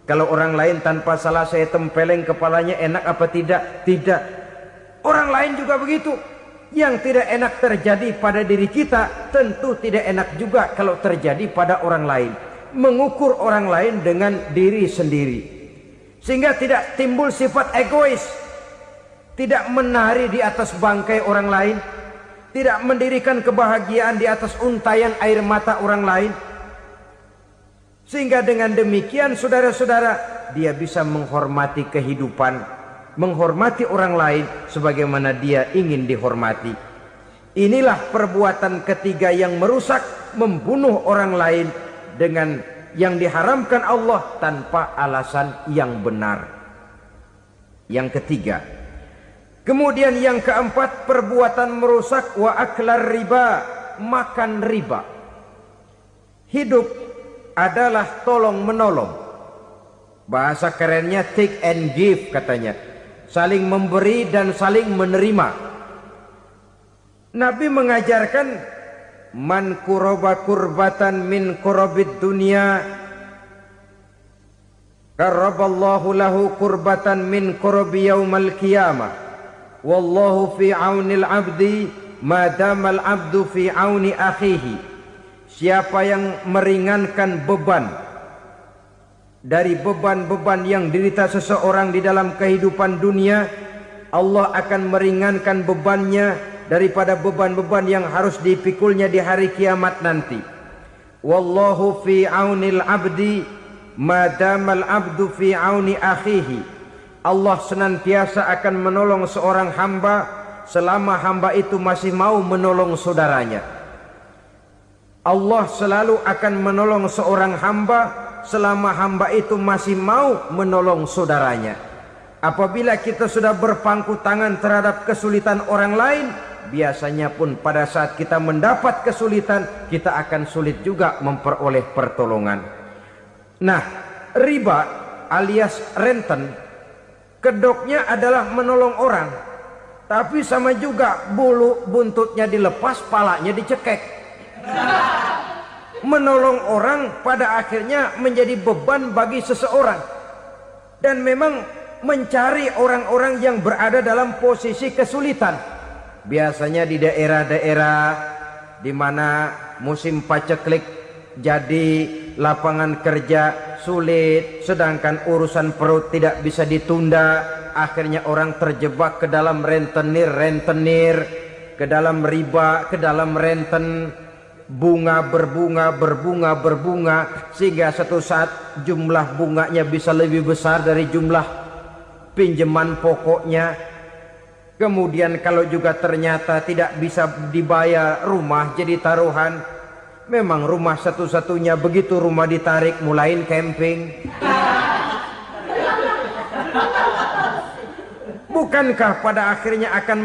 Kalau orang lain tanpa salah saya tempeleng kepalanya, enak apa tidak? Tidak. Orang lain juga begitu. Yang tidak enak terjadi pada diri kita, tentu tidak enak juga kalau terjadi pada orang lain. Mengukur orang lain dengan diri sendiri, sehingga tidak timbul sifat egois, tidak menari di atas bangkai orang lain, tidak mendirikan kebahagiaan di atas untayan air mata orang lain. Sehingga dengan demikian saudara-saudara, dia bisa menghormati kehidupan, menghormati orang lain sebagaimana dia ingin dihormati. Inilah perbuatan ketiga yang merusak, membunuh orang lain dengan yang diharamkan Allah tanpa alasan yang benar. Yang ketiga. Kemudian yang keempat, perbuatan merusak wa aklar riba, makan riba. Hidup adalah tolong menolong. Bahasa kerennya take and give katanya. Saling memberi dan saling menerima. Nabi mengajarkan man kuraba kurbatan min kurabid dunya karaballahu lahu kurbatan min kurabi yaumal qiyamah. Wallahu fi aunil abdi madamal abdu fi auni akhihi. Siapa yang meringankan beban dari beban-beban yang dirita seseorang di dalam kehidupan dunia, Allah akan meringankan bebannya daripada beban-beban yang harus dipikulnya di hari kiamat nanti. Wallahu fi aunil abdi madamal abdu fi auni akhihi. Allah senantiasa akan menolong seorang hamba selama hamba itu masih mau menolong saudaranya. Allah selalu akan menolong seorang hamba selama hamba itu masih mau menolong saudaranya. Apabila kita sudah berpangku tangan terhadap kesulitan orang lain, biasanya pun pada saat kita mendapat kesulitan, kita akan sulit juga memperoleh pertolongan. Nah, riba alias renten, kedoknya adalah menolong orang, tapi sama juga bulu buntutnya dilepas, palanya dicekek. Menolong orang pada akhirnya menjadi beban bagi seseorang, dan memang mencari orang-orang yang berada dalam posisi kesulitan. Biasanya di daerah-daerah di mana musim paceklik, jadi lapangan kerja sulit, sedangkan urusan perut tidak bisa ditunda. Akhirnya orang terjebak ke dalam rentenir, ke dalam riba, ke dalam renten. Bunga berbunga, sehingga satu saat jumlah bunganya bisa lebih besar dari jumlah pinjaman pokoknya. Kemudian kalau juga ternyata tidak bisa dibayar, rumah jadi taruhan. Memang rumah satu-satunya, begitu rumah ditarik mulain camping. Bukankah pada akhirnya akan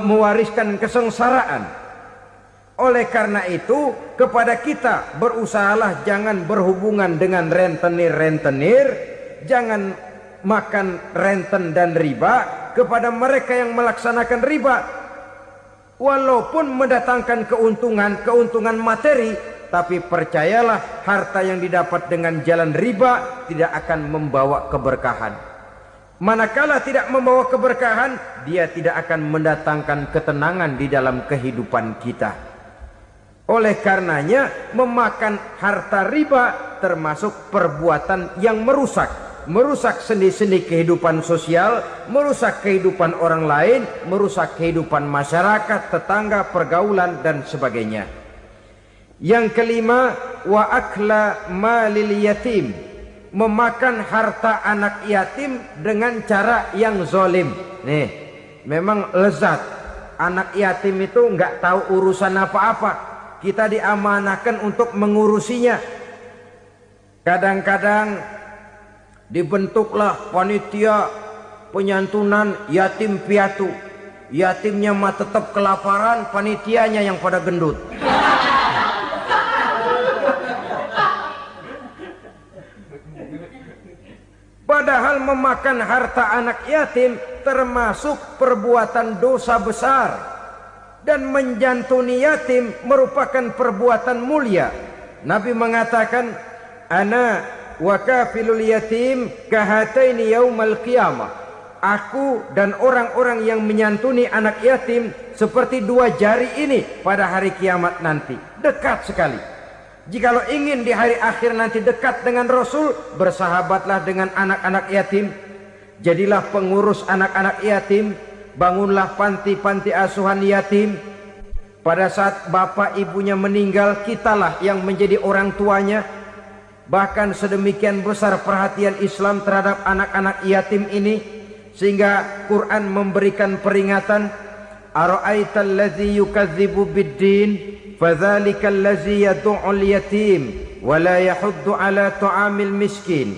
mewariskan kesengsaraan? Oleh karena itu, kepada kita berusahalah jangan berhubungan dengan rentenir, jangan makan renten dan riba. Kepada mereka yang melaksanakan riba, walaupun mendatangkan keuntungan materi, tapi percayalah, harta yang didapat dengan jalan riba tidak akan membawa keberkahan. Manakala tidak membawa keberkahan, dia tidak akan mendatangkan ketenangan di dalam kehidupan kita. Oleh karenanya, memakan harta riba termasuk perbuatan yang merusak sendi-sendi kehidupan sosial, merusak kehidupan orang lain, merusak kehidupan masyarakat, tetangga, pergaulan, dan sebagainya. Yang kelima, wa akla malil yatim, memakan harta anak yatim dengan cara yang zalim. Nih, memang lezat. Anak yatim itu nggak tahu urusan apa-apa. Kita diamanahkan untuk mengurusinya. Kadang-kadang dibentuklah panitia penyantunan yatim piatu. Yatimnya mah tetap kelaparan, panitianya yang pada gendut. Padahal memakan harta anak yatim termasuk perbuatan dosa besar. Dan menjantuni yatim merupakan perbuatan mulia. Nabi mengatakan, ana wa kafilul yatim kahataini yaumal qiyamah. Aku dan orang-orang yang menyantuni anak yatim seperti dua jari ini pada hari kiamat nanti. Dekat sekali. Jikalau ingin di hari akhir nanti dekat dengan Rasul, bersahabatlah dengan anak-anak yatim. Jadilah pengurus anak-anak yatim. Bangunlah panti-panti asuhan yatim. Pada saat bapak ibunya meninggal, kitalah yang menjadi orang tuanya. Bahkan sedemikian besar perhatian Islam terhadap anak-anak yatim ini, sehingga Quran memberikan peringatan, ara'aital ladzi yukadzibu biddin fadzalikal ladzi yad'ul yatim wa la yahuddu ala ta'amil miskin.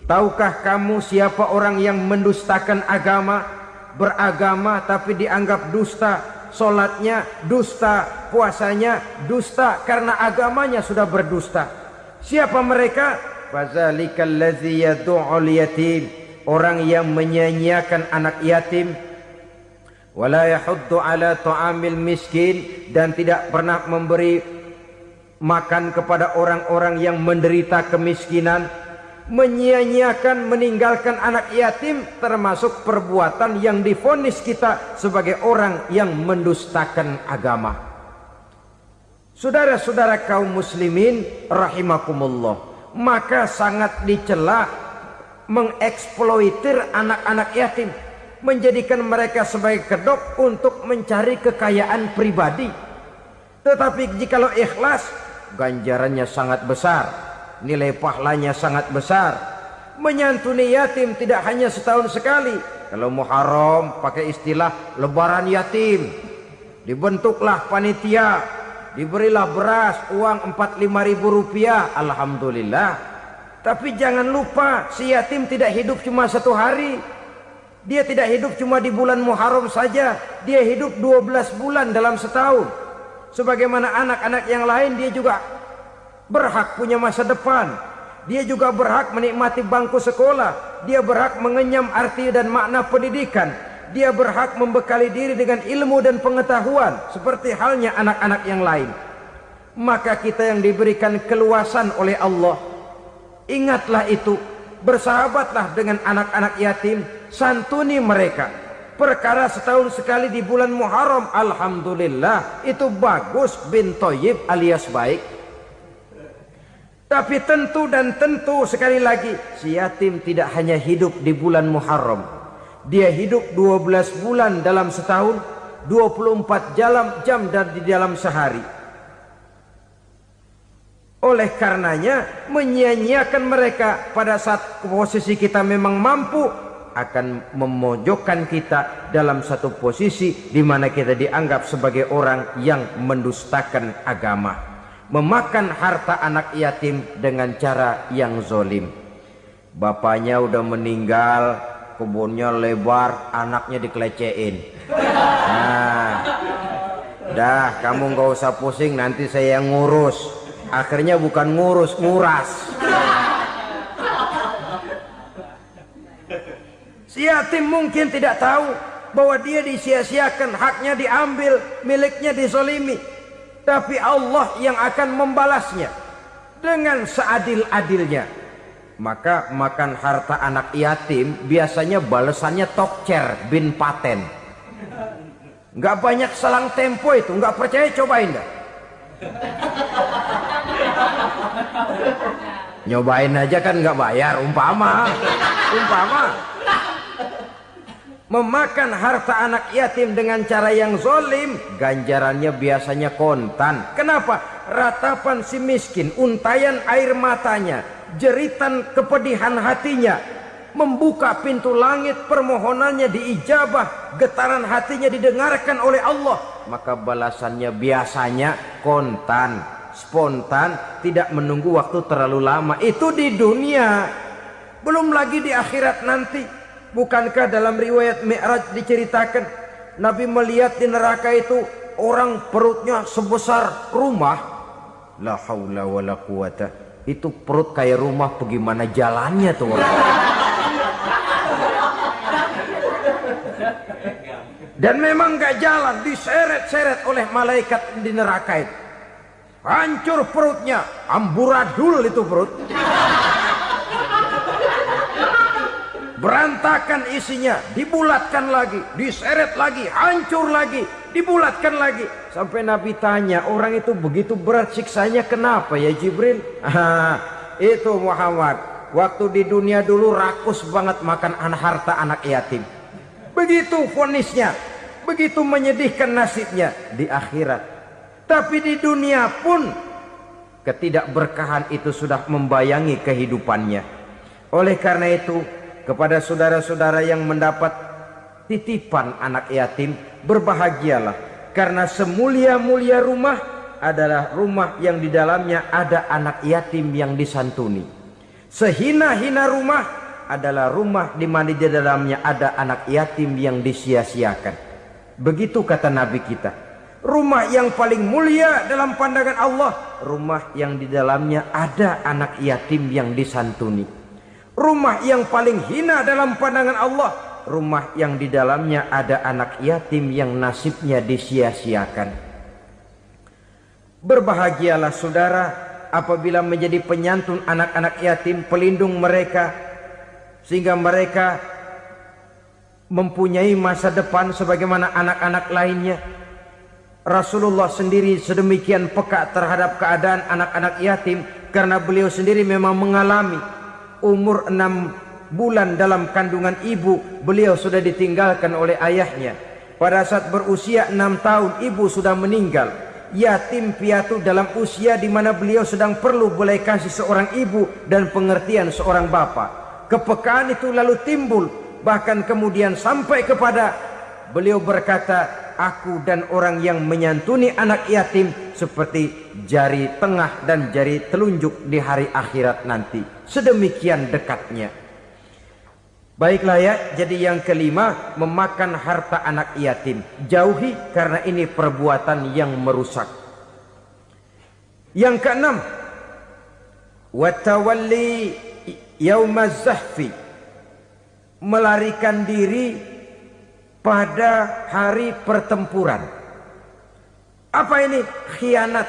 Tahukah kamu siapa orang yang mendustakan agama? Beragama tapi dianggap dusta, solatnya dusta, puasanya dusta, karena agamanya sudah berdusta. Siapa mereka? Fazalikal ladzi yad'ul yatim, orang yang menyanyiakan anak yatim. wala yahuddu ala ta'amil miskin, dan tidak pernah memberi makan kepada orang-orang yang menderita kemiskinan. Menyia-nyiakan, meninggalkan anak yatim termasuk perbuatan yang divonis kita sebagai orang yang mendustakan agama. Saudara-saudara kaum muslimin rahimakumullah, maka sangat dicela mengeksploitir anak-anak yatim, menjadikan mereka sebagai kedok untuk mencari kekayaan pribadi. Tetapi jikalau ikhlas, ganjarannya sangat besar, nilai pahalanya sangat besar. Menyantuni yatim tidak hanya setahun sekali. Kalau Muharram pakai istilah lebaran yatim, dibentuklah panitia, diberilah beras, uang 45.000 rupiah, alhamdulillah. Tapi jangan lupa, si yatim tidak hidup cuma satu hari. Dia tidak hidup cuma di bulan Muharram saja, dia hidup 12 bulan dalam setahun. Sebagaimana anak-anak yang lain, dia juga berhak punya masa depan. Dia juga berhak menikmati bangku sekolah. Dia berhak mengenyam arti dan makna pendidikan. Dia berhak membekali diri dengan ilmu dan pengetahuan seperti halnya anak-anak yang lain. Maka kita yang diberikan keluasan oleh Allah, ingatlah itu, bersahabatlah dengan anak-anak yatim, santuni mereka. Perkara setahun sekali di bulan Muharram, alhamdulillah, itu bagus, bin Thayyib alias baik. Tapi tentu dan tentu sekali lagi, si yatim tidak hanya hidup di bulan Muharram. Dia hidup 12 bulan dalam setahun, 24 jam dan di dalam sehari. Oleh karenanya, menyia-nyiakan mereka pada saat posisi kita memang mampu akan memojokkan kita dalam satu posisi di mana kita dianggap sebagai orang yang mendustakan agama. Memakan harta anak yatim dengan cara yang zolim. Bapaknya udah meninggal, kebunnya lebar, anaknya dikelecehin. Nah, dah kamu gak usah pusing, nanti saya yang ngurus. Akhirnya bukan ngurus, nguras. Si yatim mungkin tidak tahu bahwa dia disia-siakan, haknya diambil, miliknya dizolimi. Tapi Allah yang akan membalasnya dengan seadil-adilnya. Maka makan harta anak yatim biasanya balasannya tokcer bin paten. Nggak banyak selang tempo itu, nggak percaya cobain dah. Nyobain aja kan nggak bayar, umpama. Memakan harta anak yatim dengan cara yang zolim, ganjarannya biasanya kontan. Kenapa? Ratapan si miskin, untayan air matanya, jeritan kepedihan hatinya, membuka pintu langit, permohonannya diijabah, getaran hatinya didengarkan oleh Allah. Maka balasannya biasanya kontan, spontan, tidak menunggu waktu terlalu lama. Itu di dunia, belum lagi di akhirat nanti. Bukankah dalam riwayat Mi'raj diceritakan Nabi melihat di neraka itu orang perutnya sebesar rumah. La haula wala quwata. Itu perut kayak rumah, bagaimana jalannya tuh orang. Dan memang gak jalan, diseret-seret oleh malaikat di neraka itu. Hancur perutnya, amburadul itu perut. Berantakan isinya, dibulatkan lagi, diseret lagi, hancur lagi, dibulatkan lagi. Sampai Nabi tanya, orang itu begitu berat siksanya kenapa ya Jibril? Itu Muhammad, waktu di dunia dulu rakus banget makan harta anak yatim. Begitu vonisnya, begitu menyedihkan nasibnya di akhirat. Tapi di dunia pun ketidakberkahan itu sudah membayangi kehidupannya. Oleh karena itu, kepada saudara-saudara yang mendapat titipan anak yatim, berbahagialah, karena semulia-mulia rumah adalah rumah yang di dalamnya ada anak yatim yang disantuni. Sehina-hina rumah adalah rumah di mana di dalamnya ada anak yatim yang disia-siakan. Begitu kata Nabi kita. Rumah yang paling mulia dalam pandangan Allah, rumah yang di dalamnya ada anak yatim yang disantuni. Rumah yang paling hina dalam pandangan Allah, rumah yang di dalamnya ada anak yatim yang nasibnya disia-siakan. Berbahagialah saudara apabila menjadi penyantun anak-anak yatim, pelindung mereka, sehingga mereka mempunyai masa depan sebagaimana anak-anak lainnya. Rasulullah sendiri sedemikian peka terhadap keadaan anak-anak yatim karena beliau sendiri memang mengalami umur 6 bulan dalam kandungan ibu, beliau sudah ditinggalkan oleh ayahnya. Pada saat berusia 6 tahun ibu sudah meninggal. Yatim piatu dalam usia di mana beliau sedang perlu belas kasih seorang ibu dan pengertian seorang bapa. Kepekaan itu lalu timbul, bahkan kemudian sampai kepada beliau berkata, aku dan orang yang menyantuni anak yatim seperti jari tengah dan jari telunjuk di hari akhirat nanti. Sedemikian dekatnya. Baiklah ya, jadi yang kelima, memakan harta anak yatim. Jauhi karena ini perbuatan yang merusak. Yang keenam, watawalli yaumaz zahfi, melarikan diri pada hari pertempuran. Apa ini? Khianat.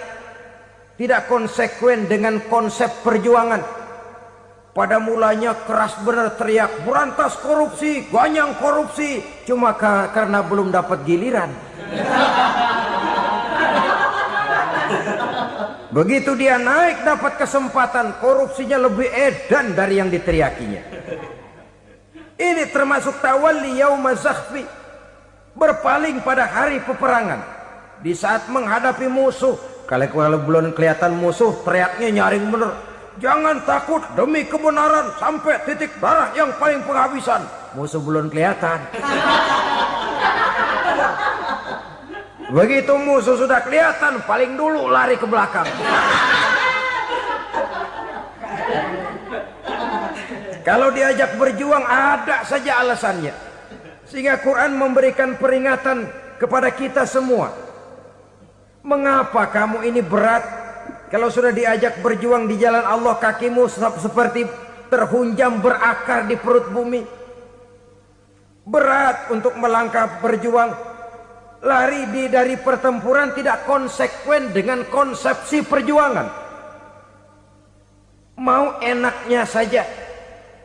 Tidak konsekuen dengan konsep perjuangan. Pada mulanya keras benar teriak, berantas korupsi, ganyang korupsi. Cuma karena belum dapat giliran. Begitu dia naik dapat kesempatan, korupsinya lebih edan dari yang diteriakinya. Ini termasuk tawalli yaumaz zahfi, berpaling pada hari peperangan. Di saat menghadapi musuh, kalau belum kelihatan musuh, teriaknya nyaring bener. Jangan takut demi kebenaran sampai titik darah yang paling penghabisan. Musuh belum kelihatan. Begitu musuh sudah kelihatan, paling dulu lari ke belakang. Kalau diajak berjuang ada saja alasannya. Sehingga Quran memberikan peringatan kepada kita semua. Mengapa kamu ini berat? Kalau sudah diajak berjuang di jalan Allah, kakimu seperti terhunjam berakar di perut bumi. Berat untuk melangkah berjuang. Lari dari pertempuran tidak konsekuen dengan konsepsi perjuangan. Mau enaknya saja.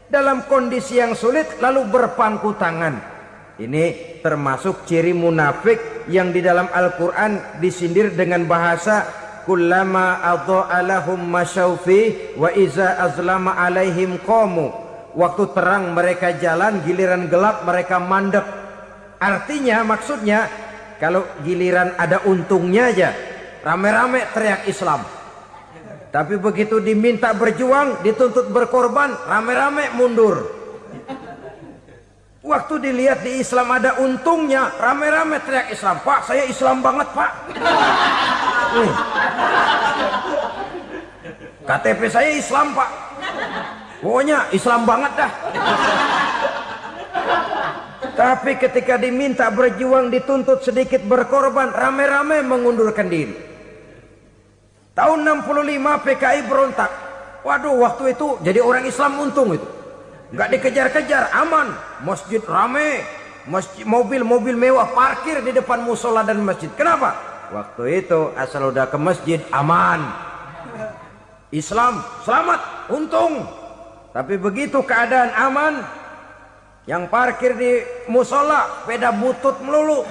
Dalam kondisi yang sulit lalu berpangku tangan. Ini termasuk ciri munafik yang di dalam Al-Quran disindir dengan bahasa kullama adha'a lahum masyaufi wa iza azlama alaihim qamu. Waktu terang mereka jalan, giliran gelap mereka mandek. Artinya, maksudnya kalau giliran ada untungnya aja rame-rame teriak Islam. Tapi begitu diminta berjuang, dituntut berkorban, rame-rame mundur. Waktu dilihat di Islam ada untungnya, rame-rame teriak Islam. Pak, saya Islam banget, Pak. KTP saya Islam, Pak. Pokoknya Islam banget dah. Tapi ketika diminta berjuang, dituntut sedikit berkorban, rame-rame mengundurkan diri. Tahun 65 PKI berontak. Waduh, waktu itu jadi orang Islam untung itu. Nggak dikejar-kejar, aman. Masjid rame, mobil-mobil mewah parkir di depan musola dan masjid. Kenapa? Waktu itu asal udah ke masjid aman. Islam selamat, untung. Tapi begitu keadaan aman, yang parkir di musola sepeda butut melulu.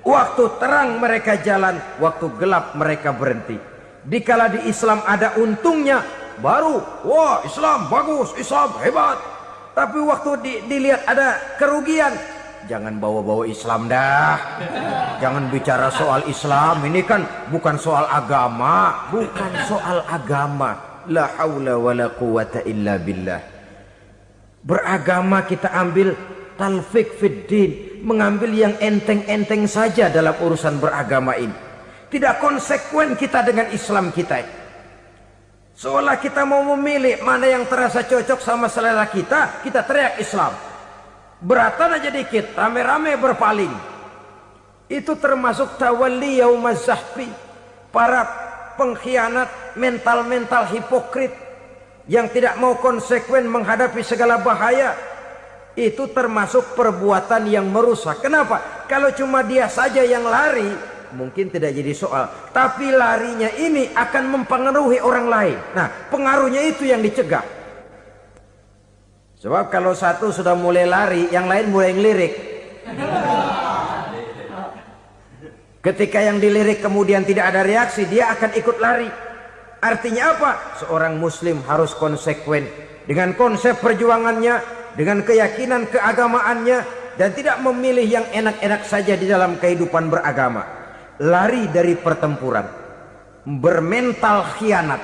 Waktu terang mereka jalan, waktu gelap mereka berhenti. Dikala di Islam ada untungnya, baru wah Islam bagus, Islam hebat. Tapi waktu dilihat ada kerugian, jangan bawa-bawa Islam dah. Jangan bicara soal Islam, ini kan bukan soal agama. Bukan soal agama. La haula wa la quwata illa billah. Beragama kita ambil talfik fid din, mengambil yang enteng-enteng saja dalam urusan beragama ini. Tidak konsekuen kita dengan Islam kita. Seolah kita mau memilih mana yang terasa cocok sama selera kita, kita teriak Islam. Beratan aja dikit, rame-rame berpaling. Itu termasuk tawalli yaumaz zahfi. Para pengkhianat, mental-mental hipokrit. yang tidak mau konsekuen menghadapi segala bahaya, itu termasuk perbuatan yang merusak. Kenapa? Kalau cuma dia saja yang lari, mungkin tidak jadi soal. Tapi larinya ini akan mempengaruhi orang lain. Nah, pengaruhnya itu yang dicegah. Sebab kalau satu sudah mulai lari, yang lain mulai ngelirik. Ketika yang dilirik kemudian tidak ada reaksi, dia akan ikut lari. Artinya apa? Seorang muslim harus konsekuen dengan konsep perjuangannya, dengan keyakinan keagamaannya, dan tidak memilih yang enak-enak saja di dalam kehidupan beragama. Lari dari pertempuran, bermental khianat,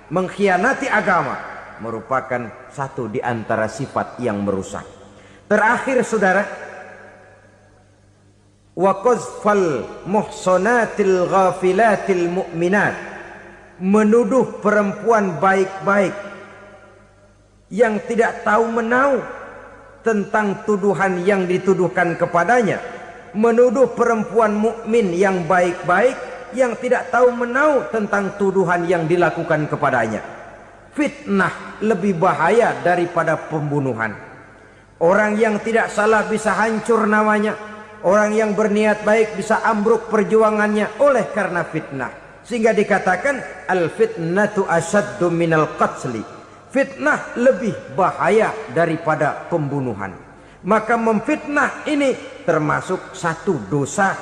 mengkhianati agama, merupakan satu di antara sifat yang merusak. Terakhir saudara, wa qazfal muhsanatil ghafilatil mu'minat, menuduh perempuan baik-baik yang tidak tahu menahu tentang tuduhan yang dituduhkan kepadanya, menuduh perempuan mukmin yang baik-baik yang tidak tahu menahu tentang tuduhan yang dilakukan kepadanya. Fitnah lebih bahaya daripada pembunuhan. Orang yang tidak salah bisa hancur namanya, orang yang berniat baik bisa ambruk perjuangannya oleh karena fitnah. Sehingga dikatakan al-fitnatu asyaddu minal qatli. Fitnah lebih bahaya daripada pembunuhan. Maka memfitnah ini termasuk satu dosa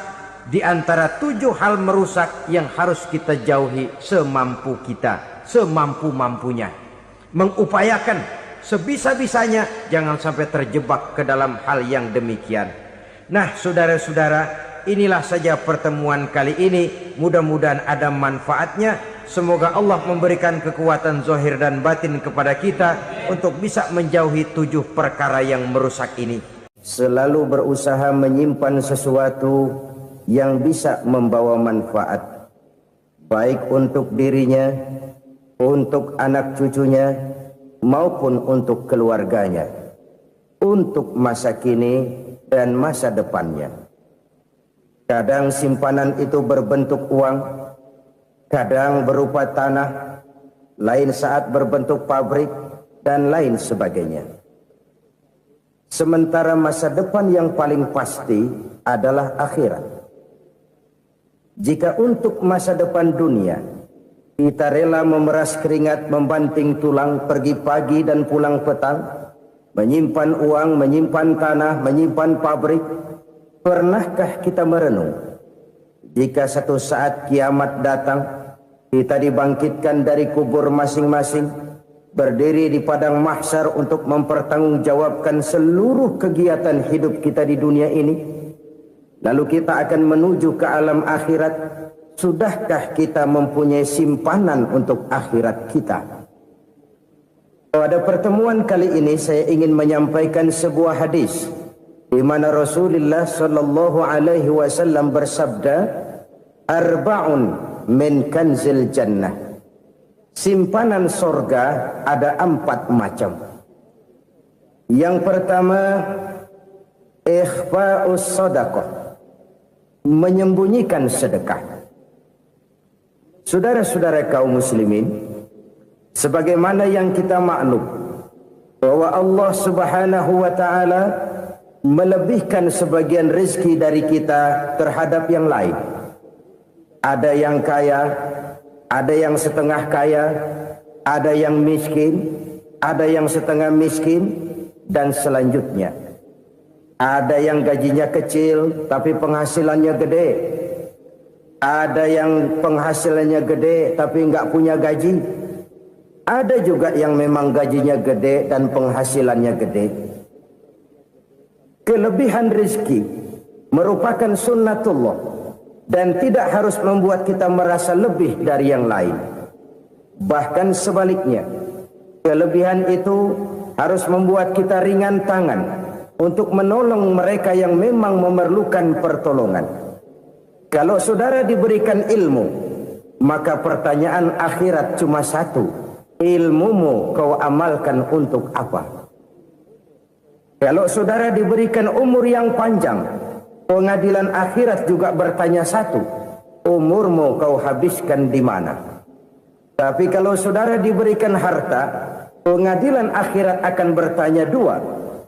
di antara 7 hal merusak yang harus kita jauhi semampu kita, semampu-mampunya. Mengupayakan sebisa-bisanya jangan sampai terjebak ke dalam hal yang demikian. Nah, saudara-saudara, inilah saja pertemuan kali ini. Mudah-mudahan ada manfaatnya. Semoga Allah memberikan kekuatan zahir dan batin kepada kita untuk bisa menjauhi 7 perkara yang merusak ini. Selalu berusaha menyimpan sesuatu yang bisa membawa manfaat, baik untuk dirinya, untuk anak cucunya, maupun untuk keluarganya, untuk masa kini dan masa depannya. Kadang simpanan itu berbentuk uang, kadang berupa tanah, lain saat berbentuk pabrik, dan lain sebagainya. Sementara masa depan yang paling pasti adalah akhirat. Jika untuk masa depan dunia kita rela memeras keringat, membanting tulang, pergi pagi dan pulang petang, menyimpan uang, menyimpan tanah, menyimpan pabrik, pernahkah kita merenung jika satu saat kiamat datang, kita dibangkitkan dari kubur masing-masing, berdiri di padang mahsyar untuk mempertanggungjawabkan seluruh kegiatan hidup kita di dunia ini. Lalu kita akan menuju ke alam akhirat. Sudahkah kita mempunyai simpanan untuk akhirat kita? Pada pertemuan kali ini saya ingin menyampaikan sebuah hadis di mana Rasulullah sallallahu alaihi wasallam bersabda, arba'un min kanzil jannah. Simpanan sorga ada 4 macam. Yang pertama, ikhfa'us sadaqah, menyembunyikan sedekah. Saudara-saudara kaum muslimin, sebagaimana yang kita maklum bahwa Allah Subhanahu wa taala melebihkan sebagian rezeki dari kita terhadap yang lain. Ada yang kaya, ada yang setengah kaya, ada yang miskin, ada yang setengah miskin, dan selanjutnya. Ada yang gajinya kecil tapi penghasilannya gede. Ada yang penghasilannya gede tapi nggak punya gaji. Ada juga yang memang gajinya gede dan penghasilannya gede. Kelebihan rezeki merupakan sunnatullah dan tidak harus membuat kita merasa lebih dari yang lain. Bahkan sebaliknya, kelebihan itu harus membuat kita ringan tangan untuk menolong mereka yang memang memerlukan pertolongan. Kalau saudara diberikan ilmu, maka pertanyaan akhirat cuma satu: ilmumu kau amalkan untuk apa? Kalau saudara diberikan umur yang panjang, pengadilan akhirat juga bertanya satu: umurmu kau habiskan di mana? Tapi kalau saudara diberikan harta, pengadilan akhirat akan bertanya dua.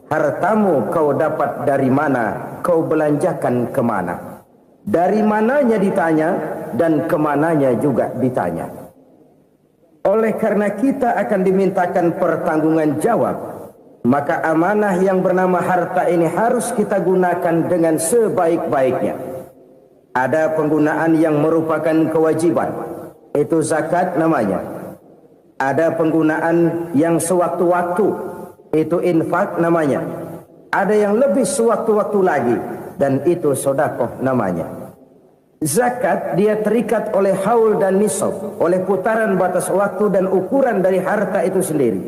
Hartamu kau dapat dari mana? Kau belanjakan kemana? Dari mananya ditanya, dan kemananya juga ditanya. Oleh karena kita akan dimintakan pertanggungan jawab, maka amanah yang bernama harta ini harus kita gunakan dengan sebaik-baiknya. Ada penggunaan yang merupakan kewajiban, itu zakat namanya. Ada penggunaan yang sewaktu-waktu, itu infak namanya. Ada yang lebih sewaktu-waktu lagi, dan itu sedekah namanya. Zakat dia terikat oleh haul dan nisab, oleh putaran batas waktu dan ukuran dari harta itu sendiri.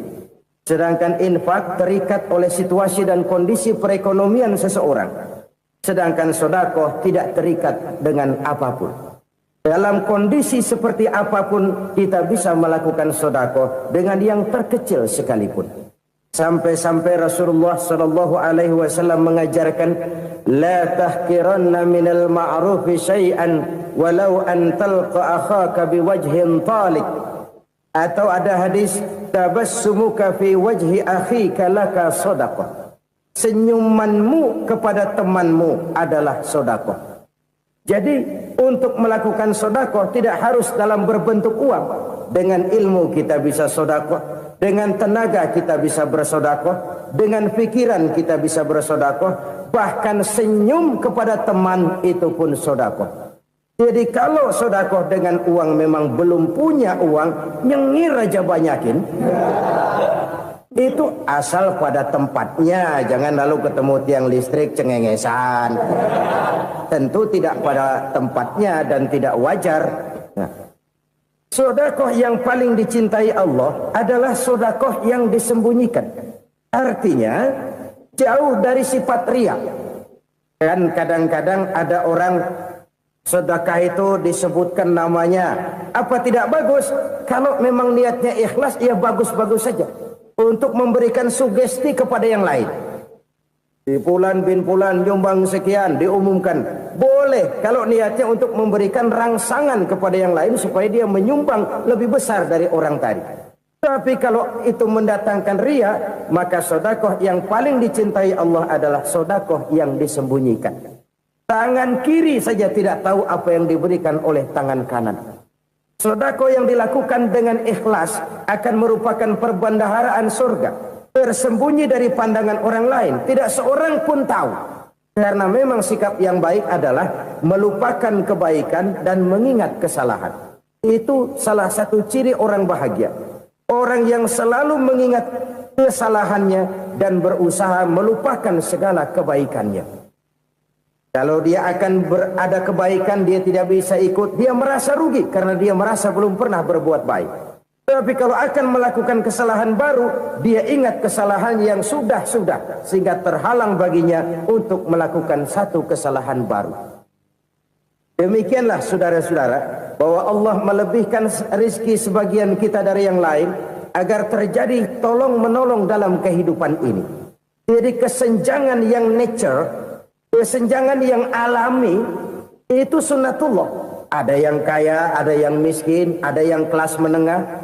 Sedangkan infak terikat oleh situasi dan kondisi perekonomian seseorang. Sedangkan sedekah tidak terikat dengan apapun. Dalam kondisi seperti apapun kita bisa melakukan sedekah dengan yang terkecil sekalipun. Sampai-sampai Rasulullah sallallahu alaihi wasallam mengajarkan, la tahqiranna minal ma'rufi syai'an walau an talqa akhaka biwajhin talik. Atau ada hadis, tabassumuka fi wajhi akhika laka shadaqah. Senyumanmu kepada temanmu adalah sedekah. Jadi untuk melakukan sedekah tidak harus dalam berbentuk uang. Dengan ilmu kita bisa sedekah, dengan tenaga kita bisa bersedekah, dengan pikiran kita bisa bersedekah, bahkan senyum kepada teman itu pun sedekah. Jadi kalau sedekah dengan uang memang belum punya uang, nyengir aja banyakin. Itu asal pada tempatnya, jangan lalu ketemu tiang listrik cengengesan. Tentu tidak pada tempatnya dan tidak wajar. Nah, sedekah yang paling dicintai Allah adalah sedekah yang disembunyikan. Artinya jauh dari sifat riya. Dan kadang-kadang ada orang sedekah itu disebutkan namanya. Apa tidak bagus? Kalau memang niatnya ikhlas, ya bagus-bagus saja. Untuk memberikan sugesti kepada yang lain. Di Fulan bin Fulan nyumbang sekian, diumumkan. Boleh kalau niatnya untuk memberikan rangsangan kepada yang lain supaya dia menyumbang lebih besar dari orang tadi. Tapi kalau itu mendatangkan riya, maka sedekah yang paling dicintai Allah adalah sedekah yang disembunyikan. Tangan kiri saja tidak tahu apa yang diberikan oleh tangan kanan. Sedekah yang dilakukan dengan ikhlas akan merupakan perbendaharaan surga, tersembunyi dari pandangan orang lain, tidak seorang pun tahu. Karena memang sikap yang baik adalah melupakan kebaikan dan mengingat kesalahan. Itu salah satu ciri orang bahagia. Orang yang selalu mengingat kesalahannya dan berusaha melupakan segala kebaikannya. Kalau dia akan berada kebaikan, dia tidak bisa ikut, dia merasa rugi karena dia merasa belum pernah berbuat baik. Tapi kalau akan melakukan kesalahan baru, dia ingat kesalahan yang sudah-sudah, sehingga terhalang baginya untuk melakukan satu kesalahan baru. Demikianlah saudara-saudara, bahwa Allah melebihkan rizki sebagian kita dari yang lain, agar terjadi tolong-menolong dalam kehidupan ini. Jadi kesenjangan yang nature, kesenjangan yang alami, itu sunnatullah. Ada yang kaya, ada yang miskin, ada yang kelas menengah.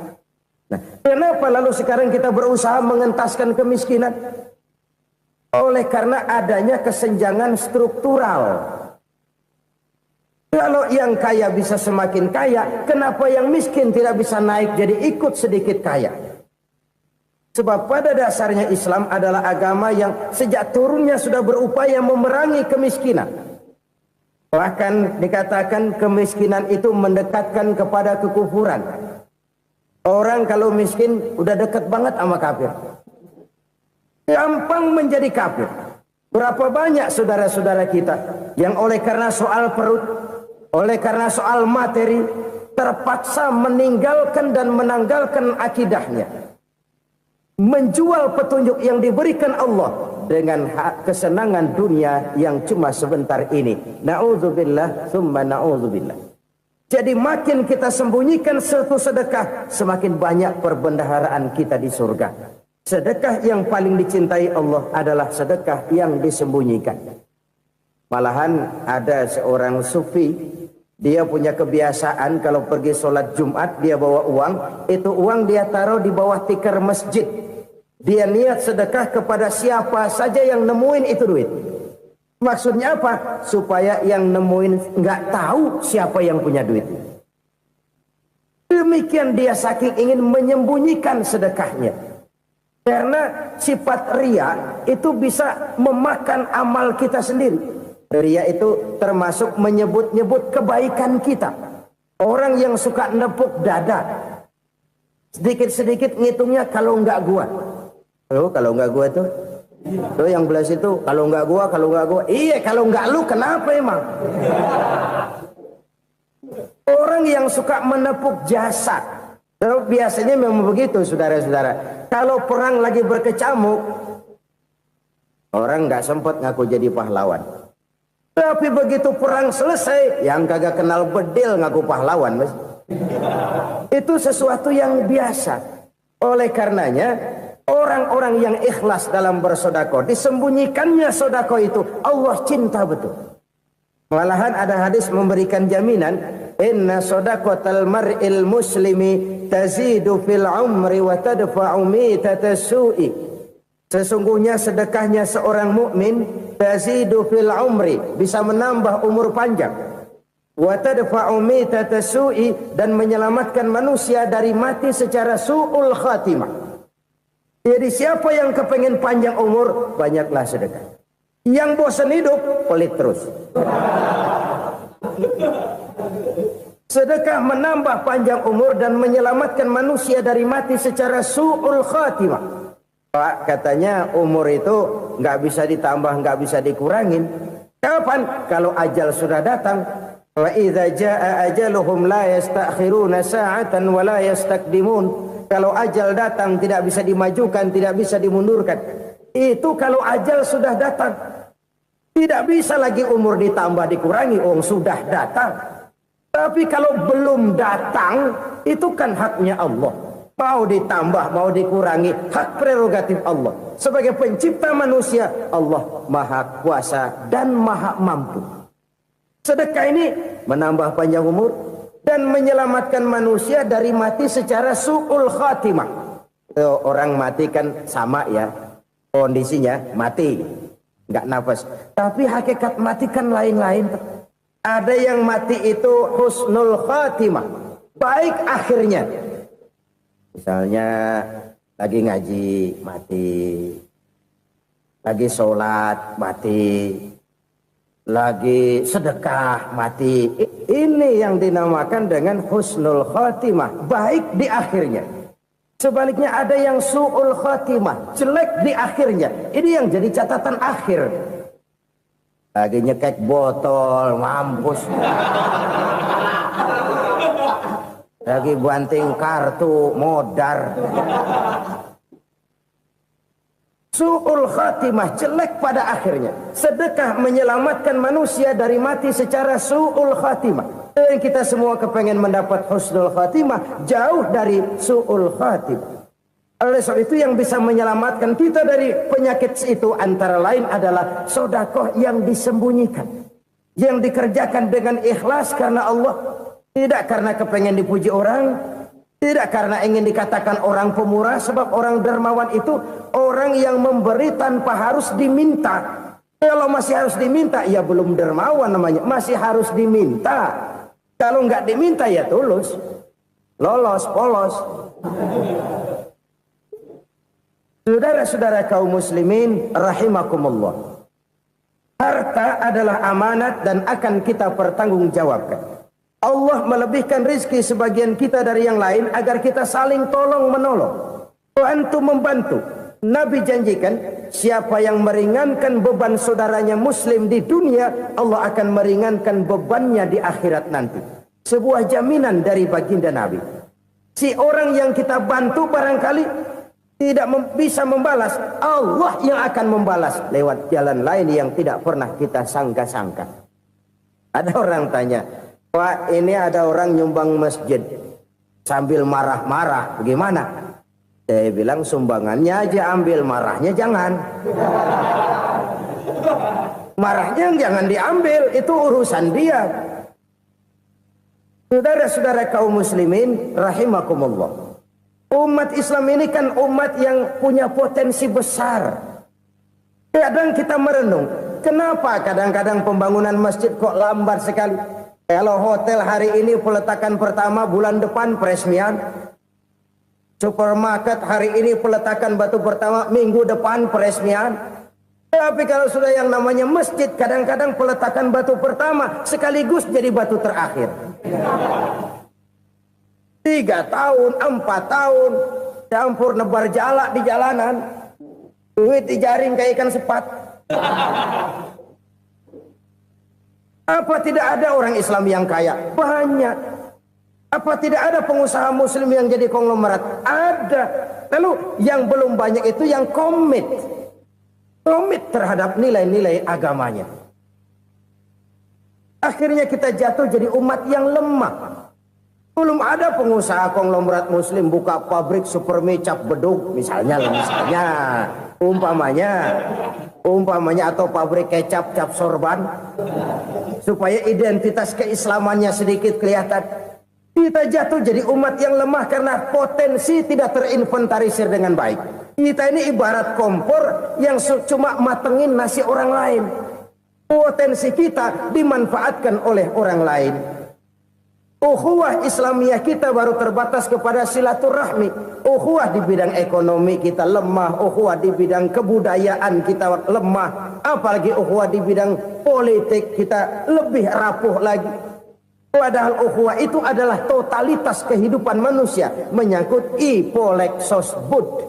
Nah, kenapa lalu sekarang kita berusaha mengentaskan kemiskinan? Oleh karena adanya kesenjangan struktural. Kalau yang kaya bisa semakin kaya, kenapa yang miskin tidak bisa naik jadi ikut sedikit kaya? Sebab pada dasarnya Islam adalah agama yang sejak turunnya sudah berupaya memerangi kemiskinan. Bahkan dikatakan kemiskinan itu mendekatkan kepada kekufuran. Orang kalau miskin udah dekat banget sama kafir. Gampang menjadi kafir. Berapa banyak saudara-saudara kita yang oleh karena soal perut, oleh karena soal materi, terpaksa meninggalkan dan menanggalkan akidahnya. Menjual petunjuk yang diberikan Allah dengan kesenangan dunia yang cuma sebentar ini. Na'udzubillah, thumma na'udzubillah. Jadi makin kita sembunyikan satu sedekah, semakin banyak perbendaharaan kita di surga. Sedekah yang paling dicintai Allah adalah sedekah yang disembunyikan. Malahan ada seorang sufi, Dia punya kebiasaan kalau pergi sholat Jumat dia bawa uang, itu uang dia taruh di bawah tikar masjid. Dia niat sedekah kepada siapa saja yang nemuin itu duit. Maksudnya apa? Supaya yang nemuin nggak tahu siapa yang punya duit. Demikian dia saking ingin menyembunyikan sedekahnya. Karena sifat riya itu bisa memakan amal kita sendiri. Riya itu termasuk menyebut-nyebut kebaikan kita. Orang yang suka nepuk dada, sedikit-sedikit ngitungnya kalau nggak gua. Oh, kalau nggak gua tuh yang belas itu kalau nggak gua. Iya, kalau nggak lu kenapa emang? Orang yang suka menepuk jasad, biasanya memang begitu, saudara-saudara. Kalau perang lagi berkecamuk, orang nggak sempat ngaku jadi pahlawan. Tapi begitu perang selesai, yang kagak kenal bedil ngaku pahlawan, mas. Itu sesuatu yang biasa. Oleh karenanya, orang-orang yang ikhlas dalam bersedekah, disembunyikannya sedekah itu, Allah cinta betul. Malahan ada hadis memberikan jaminan, inna shadaqatal mar'il muslimi tazidu fil umri wa tadfa'u mitatas su'i. Sesungguhnya sedekahnya seorang mukmin tazidu fil umri, bisa menambah umur panjang. Wa tadfa'u mitatas su'i, dan menyelamatkan manusia dari mati secara su'ul khatimah. Jadi siapa yang kepengen panjang umur, banyaklah sedekah. Yang bosan hidup, pelit terus. Sedekah menambah panjang umur dan menyelamatkan manusia dari mati secara su'ul khatimah. Pak, katanya umur itu nggak bisa ditambah, nggak bisa dikurangin. Kapan? Kalau ajal sudah datang. Wa idza jaa ajaluhum la yastakhiruna sa'atan wa la yastakdimun. Kalau ajal datang tidak bisa dimajukan, tidak bisa dimundurkan. Itu kalau ajal sudah datang. Tidak bisa lagi umur ditambah dikurangi, sudah datang. Tapi kalau belum datang, itu kan haknya Allah. Mau ditambah, mau dikurangi, hak prerogatif Allah. Sebagai pencipta manusia, Allah maha kuasa dan maha mampu. Sedekah ini menambah panjang umur dan menyelamatkan manusia dari mati secara su'ul khatimah. Orang mati kan sama ya, kondisinya mati, nggak nafas. Tapi hakikat mati kan lain-lain. Ada yang mati itu husnul khatimah, baik akhirnya. Misalnya lagi ngaji mati, lagi sholat mati, lagi sedekah mati. Ini yang dinamakan dengan husnul khatimah, baik di akhirnya. Sebaliknya ada yang su'ul khatimah, jelek di akhirnya. Ini yang jadi catatan akhir. Lagi nyekek botol, mampus. Lagi banting kartu, modar. Su'ul khatimah, jelek pada akhirnya. Sedekah menyelamatkan manusia dari mati secara su'ul khatimah. Dan kita semua kepengen mendapat husnul khatimah, jauh dari su'ul khatimah. Oleh sebab itu yang bisa menyelamatkan kita dari penyakit itu antara lain adalah sedekah yang disembunyikan, yang dikerjakan dengan ikhlas karena Allah, tidak karena kepengen dipuji orang, tidak karena ingin dikatakan orang pemurah. Sebab orang dermawan itu orang yang memberi tanpa harus diminta. Kalau masih harus diminta, ya belum dermawan namanya, masih harus diminta. Kalau nggak diminta ya tulus, lolos, polos. Saudara-saudara kaum muslimin rahimakumullah. Harta adalah amanat dan akan kita pertanggungjawabkan. Allah melebihkan rizki sebagian kita dari yang lain agar kita saling tolong menolong, bantu membantu. Nabi janjikan siapa yang meringankan beban saudaranya muslim di dunia, Allah akan meringankan bebannya di akhirat nanti. Sebuah jaminan dari baginda Nabi. Si orang yang kita bantu barangkali tidak bisa membalas, Allah yang akan membalas lewat jalan lain yang tidak pernah kita sangka-sangka. Ada orang tanya, Pak, ini ada orang nyumbang masjid sambil marah-marah, bagaimana? Saya bilang sumbangannya aja ambil, marahnya jangan. Marahnya jangan diambil, itu urusan dia. Saudara-saudara kaum muslimin rahimakumullah. Umat Islam ini kan umat yang punya potensi besar. Kadang kita merenung, kenapa kadang-kadang pembangunan masjid kok lambat sekali? Kalau hotel hari ini peletakan pertama, bulan depan peresmian. Supermarket hari ini peletakan batu pertama, minggu depan peresmian. Tapi kalau sudah yang namanya masjid, kadang-kadang peletakan batu pertama sekaligus jadi batu terakhir. 3 tahun, 4 tahun, campur nebar jalak di jalanan, duit dijaring kayak ikan sepat. Apa tidak ada orang Islam yang kaya? Banyak. Apa tidak ada pengusaha muslim yang jadi konglomerat? Ada. Lalu yang belum banyak itu yang komit terhadap nilai-nilai agamanya. Akhirnya kita jatuh jadi umat yang lemah. Belum ada pengusaha konglomerat muslim buka pabrik supermi cap beduk misalnya umpamanya atau pabrik kecap cap sorban supaya identitas keislamannya sedikit kelihatan. Kita jatuh jadi umat yang lemah karena potensi tidak terinventarisir dengan baik. Kita ini ibarat kompor yang cuma matengin nasi orang lain. Potensi kita dimanfaatkan oleh orang lain. Ukhuwah Islamiyah kita baru terbatas kepada silaturahmi. Ukhuwah di bidang ekonomi kita lemah. Ukhuwah di bidang kebudayaan kita lemah. Apalagi ukhuwah di bidang politik kita lebih rapuh lagi. Padahal ukhuwah itu adalah totalitas kehidupan manusia. Menyangkut ipolek sosbud.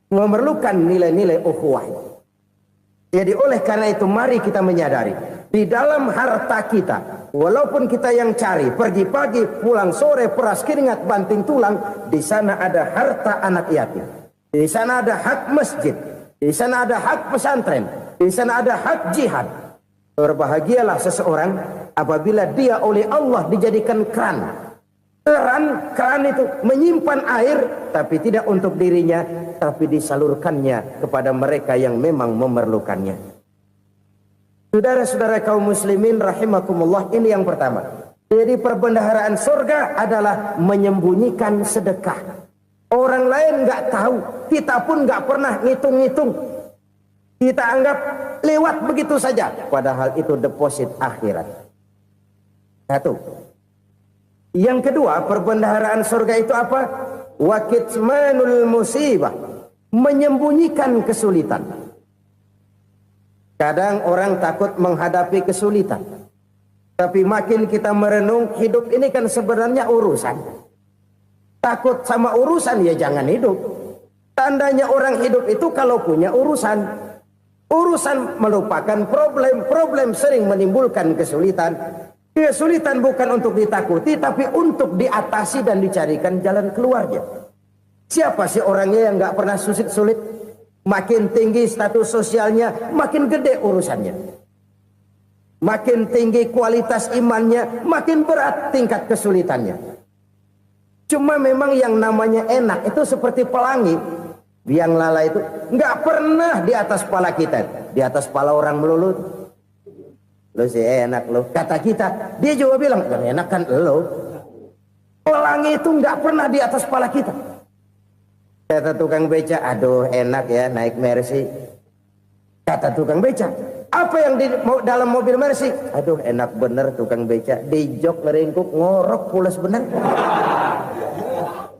Memerlukan nilai-nilai ukhuwah. Jadi oleh karena itu mari kita menyadari. Di dalam harta kita, walaupun kita yang cari, pergi pagi, pulang sore, peras keringat, banting tulang, di sana ada harta anak yatim. Di sana ada hak masjid. Di sana ada hak pesantren. Di sana ada hak jihad. Berbahagialah seseorang apabila dia oleh Allah dijadikan keran. Keran itu menyimpan air, tapi tidak untuk dirinya, tapi disalurkannya kepada mereka yang memang memerlukannya. Saudara-saudara kaum muslimin rahimakumullah, ini yang pertama. Jadi perbendaharaan surga adalah menyembunyikan sedekah. Orang lain nggak tahu, kita pun nggak pernah ngitung-ngitung. Kita anggap lewat begitu saja, padahal itu deposit akhirat. Satu. Yang kedua, perbendaharaan surga itu apa? Wa kitmanul musibah, menyembunyikan kesulitan. Kadang orang takut menghadapi kesulitan. Tapi makin kita merenung, hidup ini kan sebenarnya urusan. Takut sama urusan ya jangan hidup. Tandanya orang hidup itu kalau punya urusan. Urusan melupakan problem. Problem sering menimbulkan kesulitan. Kesulitan bukan untuk ditakuti, tapi untuk diatasi dan dicarikan jalan keluarnya. Siapa sih orangnya yang nggak pernah sulit-sulit? Makin tinggi status sosialnya, makin gede urusannya. Makin tinggi kualitas imannya, makin berat tingkat kesulitannya. Cuma memang yang namanya enak itu seperti pelangi. Biang lala itu nggak pernah di atas kepala kita, di atas kepala orang melulu. Lo sih enak lo, kata kita. Dia juga bilang, yang enak kan lo. Pelangi itu nggak pernah di atas kepala kita. Kata tukang beca, aduh enak ya naik Mercy. Kata tukang beca, apa yang di dalam mobil Mercy? Aduh enak bener tukang beca, di jok ngeringkuk ngorok pulas bener.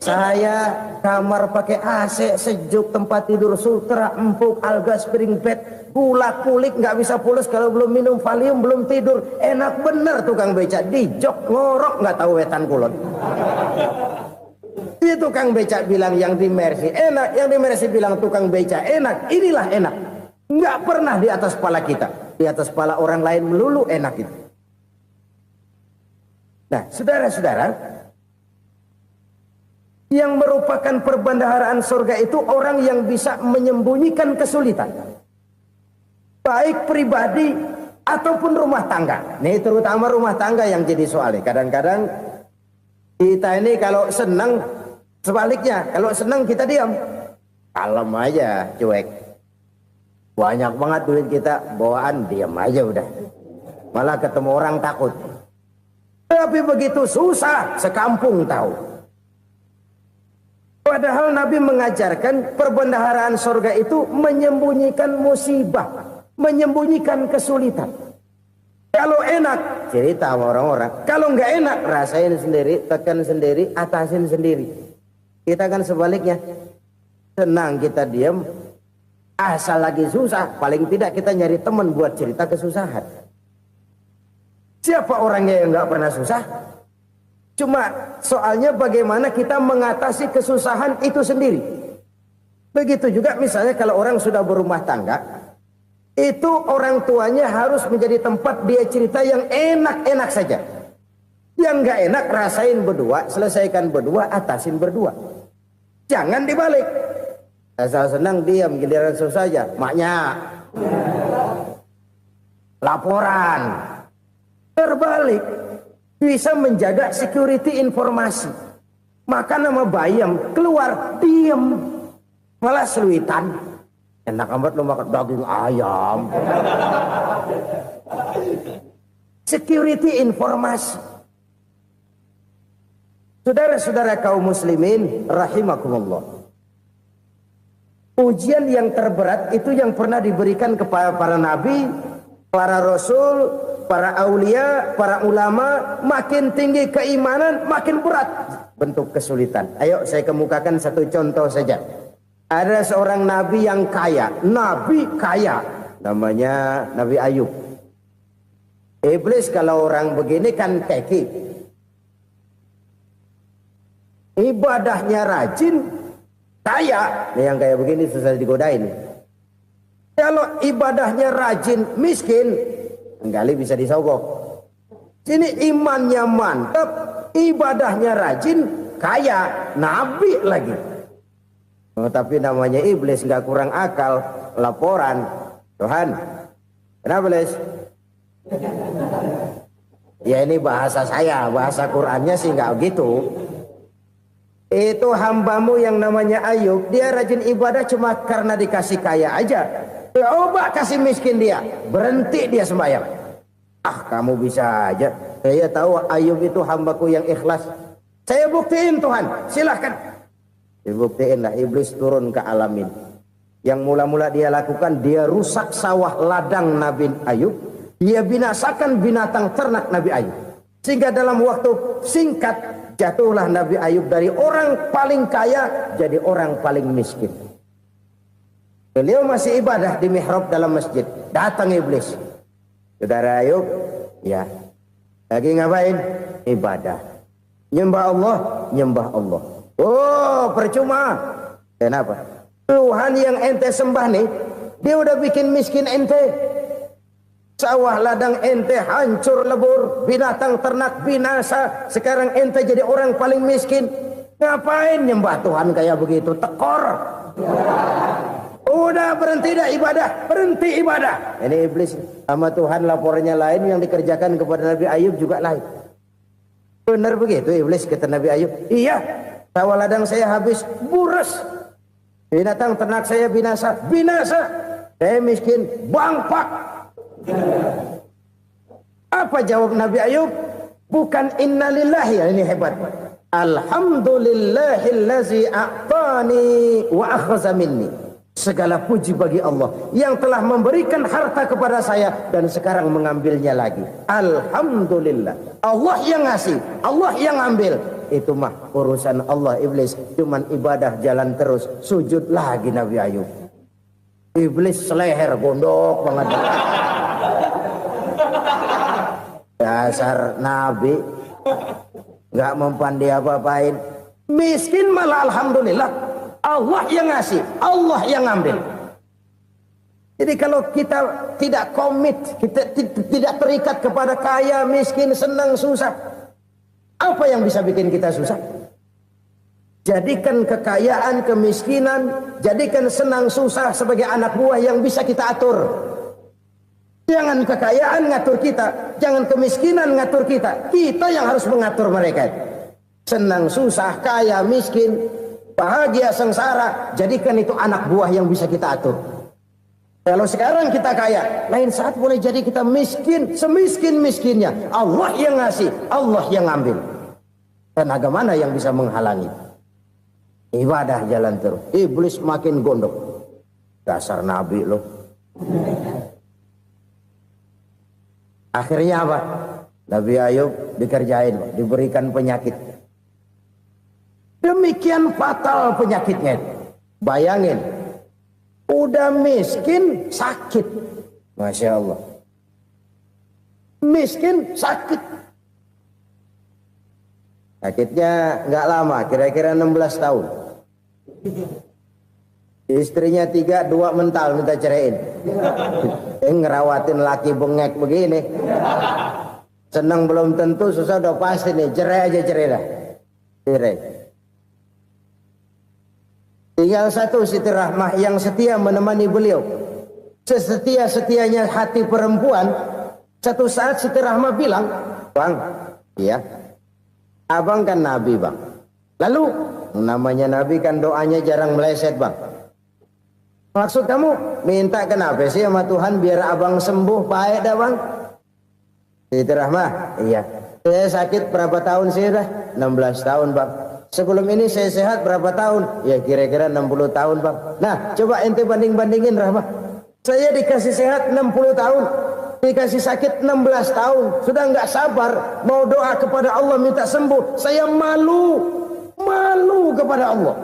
Saya kamar pakai AC sejuk, tempat tidur sutra empuk, alga spring bed, gula kulik nggak bisa pulas kalau belum minum Valium, belum tidur. Enak bener tukang beca, di jok ngorok nggak tahu wetan kulon. Itu tukang beca bilang yang di Mercy enak, yang di Mercy bilang tukang beca enak. Inilah enak. Nggak pernah di atas kepala kita, di atas kepala orang lain melulu enak itu. Nah, saudara-saudara, yang merupakan perbendaharaan surga itu orang yang bisa menyembunyikan kesulitan, baik pribadi ataupun rumah tangga. Nih terutama rumah tangga yang jadi soalnya. Kadang-kadang kita ini kalau senang, sebaliknya kalau senang kita diam, kalem aja, cuek. Banyak banget duit kita bawaan, diam aja udah. Malah ketemu orang takut. Tapi begitu susah, sekampung tahu. Padahal Nabi mengajarkan perbendaharaan surga itu menyembunyikan musibah, menyembunyikan kesulitan. Kalau enak, cerita sama orang-orang. Kalau nggak enak, rasain sendiri, tekan sendiri, atasin sendiri. Kita kan sebaliknya. Senang kita diam, asal lagi susah, paling tidak kita nyari teman buat cerita kesusahan. Siapa orangnya yang nggak pernah susah? Cuma soalnya bagaimana kita mengatasi kesusahan itu sendiri. Begitu juga misalnya kalau orang sudah berumah tangga, itu orang tuanya harus menjadi tempat dia cerita yang enak-enak saja. Yang nggak enak rasain berdua, selesaikan berdua, atasin berdua. Jangan dibalik. Asal senang diam, giliran susah saja. Maknya laporan. Terbalik. Bisa menjaga security informasi. Maka nama bayam keluar diam, malah seluitan. Enak amat lo makan daging ayam. Security informasi. Saudara-saudara kaum muslimin rahimakumullah. Ujian yang terberat itu yang pernah diberikan kepada para nabi, para rasul, para aulia, para ulama. Makin tinggi keimanan, makin berat bentuk kesulitan. Ayo saya kemukakan satu contoh saja. Ada seorang nabi yang kaya, nabi kaya, namanya Nabi Ayub. Iblis kalau orang begini kan keki, ibadahnya rajin, kaya. Nih yang kayak begini susah digodain. Kalau ibadahnya rajin, miskin, kali bisa disogok. Sini imannya mantap, ibadahnya rajin, kaya, nabi lagi. Oh, tapi namanya iblis nggak kurang akal. Laporan, Tuhan, kenapa Les? Ya ini bahasa saya, bahasa Qurannya sih nggak gitu. Itu hambamu yang namanya Ayub, dia rajin ibadah cuma karena dikasih kaya aja. Coba kasih miskin dia, berhenti dia sembahyang. Ah, kamu bisa aja. Saya tahu Ayub itu hambaku yang ikhlas. Saya buktiin Tuhan, silahkan. Dibuktiinlah, iblis turun ke alamin. Yang mula-mula dia lakukan, dia rusak sawah ladang Nabi Ayub. Dia binasakan binatang ternak Nabi Ayub. Sehingga dalam waktu singkat, jatuhlah Nabi Ayub dari orang paling kaya jadi orang paling miskin. Beliau masih ibadah di mihrab dalam masjid. Datang iblis. Saudara Ayub, ya, lagi ngapain? Ibadah. Nyembah Allah, nyembah Allah. Oh, percuma. Kenapa? Tuhan yang ente sembah nih, dia udah bikin miskin ente. Sawah ladang ente hancur lebur, binatang ternak binasa. Sekarang ente jadi orang paling miskin. Ngapain nyembah Tuhan kayak begitu? Tekor. Udah berhenti dah ibadah, berhenti ibadah. Ini iblis sama Tuhan laporannya lain, yang dikerjakan kepada Nabi Ayub juga lain. Benar begitu iblis kata Nabi Ayub? Iya, sawah ladang saya habis, buras. Binatang ternak saya binasa, binasa. Saya miskin, bangpak. Apa jawab Nabi Ayub? Bukan innalillahi, ini hebat. Alhamdulillahillazi a'tani wa akhza minni. Segala puji bagi Allah yang telah memberikan harta kepada saya dan sekarang mengambilnya lagi. Alhamdulillah. Allah yang ngasih, Allah yang ambil. Itu mah urusan Allah. Iblis cuman ibadah jalan terus, sujud lagi Nabi Ayub. Iblis seleher gondok banget. Dasar Nabi nggak mempan dia apa-apain. Miskin malah alhamdulillah. Allah yang ngasih, Allah yang ambil. Jadi kalau kita tidak komit, kita tidak terikat kepada kaya, miskin, senang, susah, apa yang bisa bikin kita susah? Jadikan kekayaan, kemiskinan, jadikan senang, susah sebagai anak buah yang bisa kita atur. Jangan kekayaan ngatur kita, jangan kemiskinan ngatur kita. Kita yang harus mengatur mereka. Senang, susah, kaya, miskin, bahagia, sengsara, jadikan itu anak buah yang bisa kita atur. Kalau sekarang kita kaya, lain saat boleh jadi kita miskin, semiskin-miskinnya. Allah yang ngasih, Allah yang ngambil. Tenaga mana yang bisa menghalangi? Ibadah jalan terus. Iblis makin gondok. Dasar Nabi loh. Akhirnya apa? Nabi Ayub dikerjain, diberikan penyakit. Demikian fatal penyakitnya. Bayangin, udah miskin sakit. Masya Allah. Miskin sakit. Sakitnya nggak lama, kira-kira 16 tahun. Istrinya 3, 2 mental minta ceraiin. Ngerawatin laki bengek begini. Senang belum tentu, susah udah pasti nih. Cerai aja, cerai dah. Cerai. Tinggal satu Siti Rahmah yang setia menemani beliau. Sesetia-setianya hati perempuan. Satu saat Siti Rahmah bilang, "Bang, iya, abang kan Nabi, Bang. Lalu, namanya Nabi kan doanya jarang meleset, Bang. Maksud kamu minta kenapa sih sama Tuhan biar abang sembuh baik dah, Bang?" Siti Rahmah, "Iya. Saya sakit berapa tahun sih dah?" 16 tahun, Bang. "Sebelum ini saya sehat berapa tahun?" "Ya kira-kira 60 tahun, Bang." "Nah, coba ente banding-bandingin, Rahmah. Saya dikasih sehat 60 tahun, dikasih sakit 16 tahun. Sudah nggak sabar mau doa kepada Allah minta sembuh. Saya malu kepada Allah.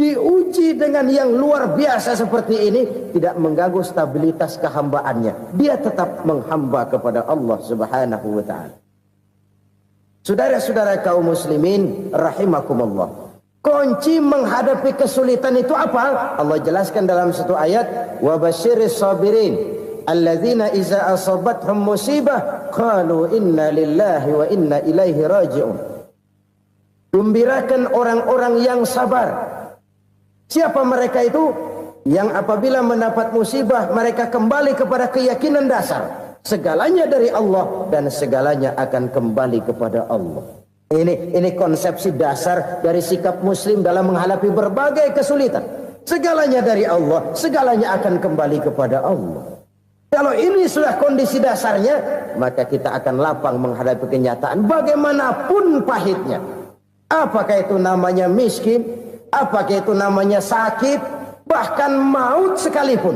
Diuji dengan yang luar biasa seperti ini, tidak mengganggu stabilitas kehambaannya. Dia tetap menghamba kepada Allah Subhanahu wa ta'ala." Saudara-saudara kaum muslimin rahimakumullah, kunci menghadapi kesulitan itu apa? Allah jelaskan dalam satu ayat, "Wa basyiris sabirin alladzina iza asabathum musibah qalu inna lillahi wa inna ilaihi raji'un." Gembirakan orang-orang yang sabar. Siapa mereka itu? Yang apabila mendapat musibah mereka kembali kepada keyakinan dasar, segalanya dari Allah dan segalanya akan kembali kepada Allah. Ini konsepsi dasar dari sikap muslim dalam menghadapi berbagai kesulitan. Segalanya dari Allah, segalanya akan kembali kepada Allah. Kalau ini sudah kondisi dasarnya, maka kita akan lapang menghadapi kenyataan bagaimanapun pahitnya. Apakah itu namanya miskin, apakah itu namanya sakit, bahkan maut sekalipun.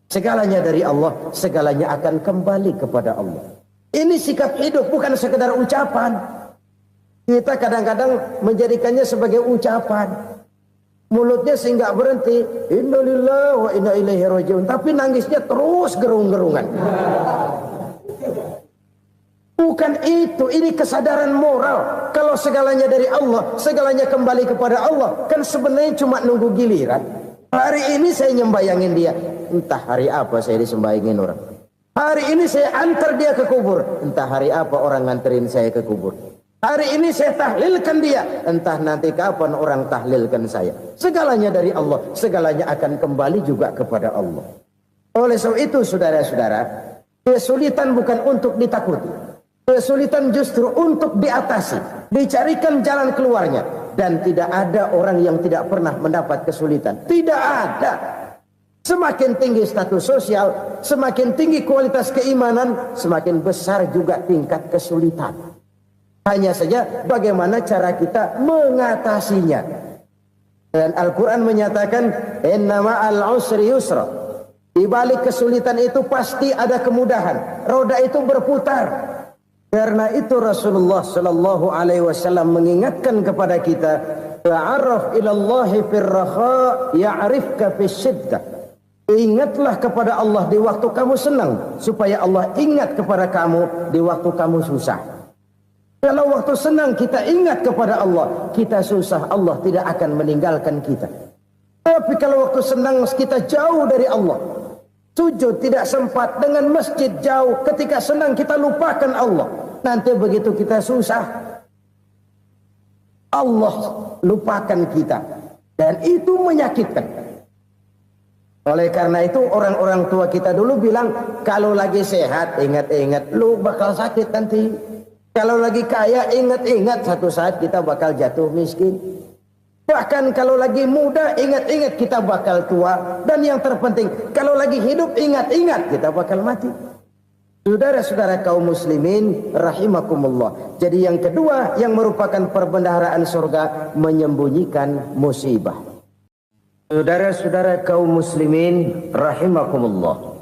Segalanya dari Allah, segalanya akan kembali kepada Allah. Ini sikap hidup, bukan sekedar ucapan. Kita kadang-kadang menjadikannya sebagai ucapan. Mulutnya sehingga berhenti, innalillahi wa inna ilaihi raji'un, tapi nangisnya terus gerung-gerungan. Bukan itu, ini kesadaran moral. Kalau segalanya dari Allah, segalanya kembali kepada Allah, kan sebenarnya cuma nunggu giliran. Hari ini saya nyembayangin dia, entah hari apa saya disembayangin orang. Hari ini saya antar dia ke kubur, entah hari apa orang nganterin saya ke kubur. Hari ini saya tahlilkan dia, entah nanti kapan orang tahlilkan saya. Segalanya dari Allah, segalanya akan kembali juga kepada Allah. Oleh sebab itu saudara-saudara, kesulitan bukan untuk ditakuti. Kesulitan justru untuk diatasi, dicarikan jalan keluarnya. Dan tidak ada orang yang tidak pernah mendapat kesulitan. Tidak ada. Semakin tinggi status sosial, semakin tinggi kualitas keimanan, semakin besar juga tingkat kesulitan. Hanya saja bagaimana cara kita mengatasinya. Dan Al-Quran menyatakan, "Inna ma'al usri yusra." Di balik kesulitan itu pasti ada kemudahan. Roda itu berputar. Karena itu Rasulullah sallallahu alaihi wasallam mengingatkan kepada kita, "Ta'arraf ila Allahi fir raha ya'rifka fis syiddah." Ingatlah kepada Allah di waktu kamu senang, supaya Allah ingat kepada kamu di waktu kamu susah. Kalau waktu senang kita ingat kepada Allah, kita susah, Allah tidak akan meninggalkan kita. Tapi kalau waktu senang kita jauh dari Allah, sujud tidak sempat, dengan masjid jauh, ketika senang kita lupakan Allah. Nanti begitu kita susah, Allah lupakan kita. Dan itu menyakitkan. Oleh karena itu orang-orang tua kita dulu bilang, kalau lagi sehat ingat-ingat lu bakal sakit nanti. Kalau lagi kaya ingat-ingat satu saat kita bakal jatuh miskin. Bahkan kalau lagi muda, ingat-ingat kita bakal tua. Dan yang terpenting, kalau lagi hidup, ingat-ingat kita bakal mati. Saudara-saudara kaum muslimin rahimakumullah. Jadi yang kedua yang merupakan perbendaharaan surga, menyembunyikan musibah. Saudara-saudara kaum muslimin rahimakumullah.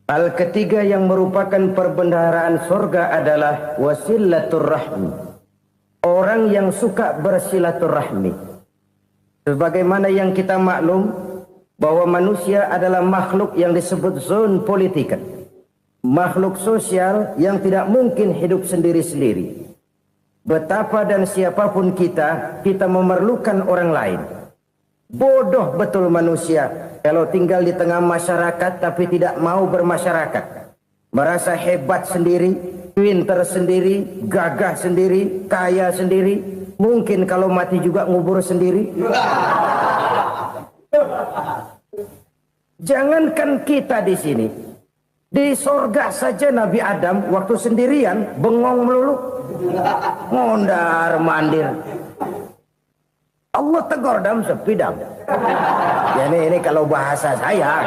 Hal ketiga yang merupakan perbendaharaan surga adalah wasilatur rahmi. Orang yang suka bersilaturahmi. Sebagaimana yang kita maklum bahwa manusia adalah makhluk yang disebut zoon politika. Makhluk sosial yang tidak mungkin hidup sendiri-sendiri. Betapa dan siapapun kita memerlukan orang lain. Bodoh betul manusia kalau tinggal di tengah masyarakat tapi tidak mau bermasyarakat. Merasa hebat sendiri, pintar sendiri, gagah sendiri, kaya sendiri. Mungkin kalau mati juga ngubur sendiri. Jangankan kita di sini. Di sorga saja Nabi Adam waktu sendirian bengong melulu. Mondar mandir. Allah tegur dam sepi dam. Ya ini kalau bahasa saya.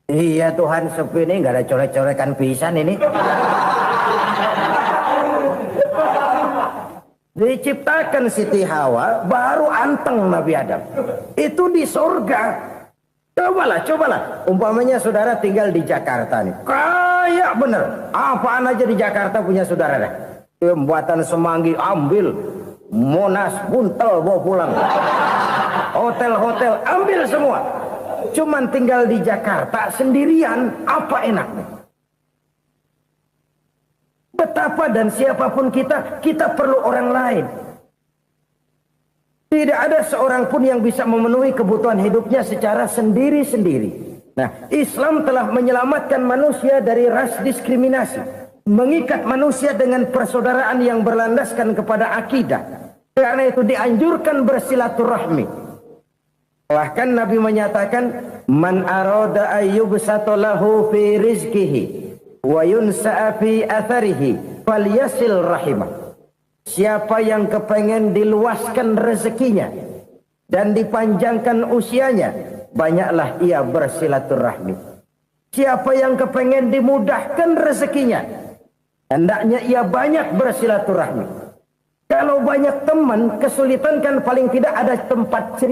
Iya Tuhan sepi ini nggak ada coret-corekan pisan ini. Diciptakan Siti Hawa baru anteng Nabi Adam. Itu di sorga. Cobalah. Umpamanya saudara tinggal di Jakarta nih. Kayak bener. Apaan aja di Jakarta punya saudara dah. Pembuatan Semanggi ambil. Monas, Buntel bawa pulang. Hotel-hotel ambil semua. Cuman tinggal di Jakarta sendirian, apa enaknya? Betapa dan siapapun kita perlu orang lain. Tidak ada seorang pun yang bisa memenuhi kebutuhan hidupnya secara sendiri-sendiri. Nah, Islam telah menyelamatkan manusia dari ras diskriminasi. Mengikat manusia dengan persaudaraan yang berlandaskan kepada akidah. Karena itu dianjurkan bersilaturahmi. Bahkan Nabi menyatakan, man arada ayyubsata lahu fi rizqihi wa yunsa'a fi atharihi falyasil rahimah. Siapa yang kepengen diluaskan rezekinya dan dipanjangkan usianya, banyaklah ia bersilaturahmi. Siapa yang kepengen dimudahkan rezekinya, hendaknya ia banyak bersilaturahmi. Kalau banyak teman, kesulitan kan paling tidak ada tempat cerita.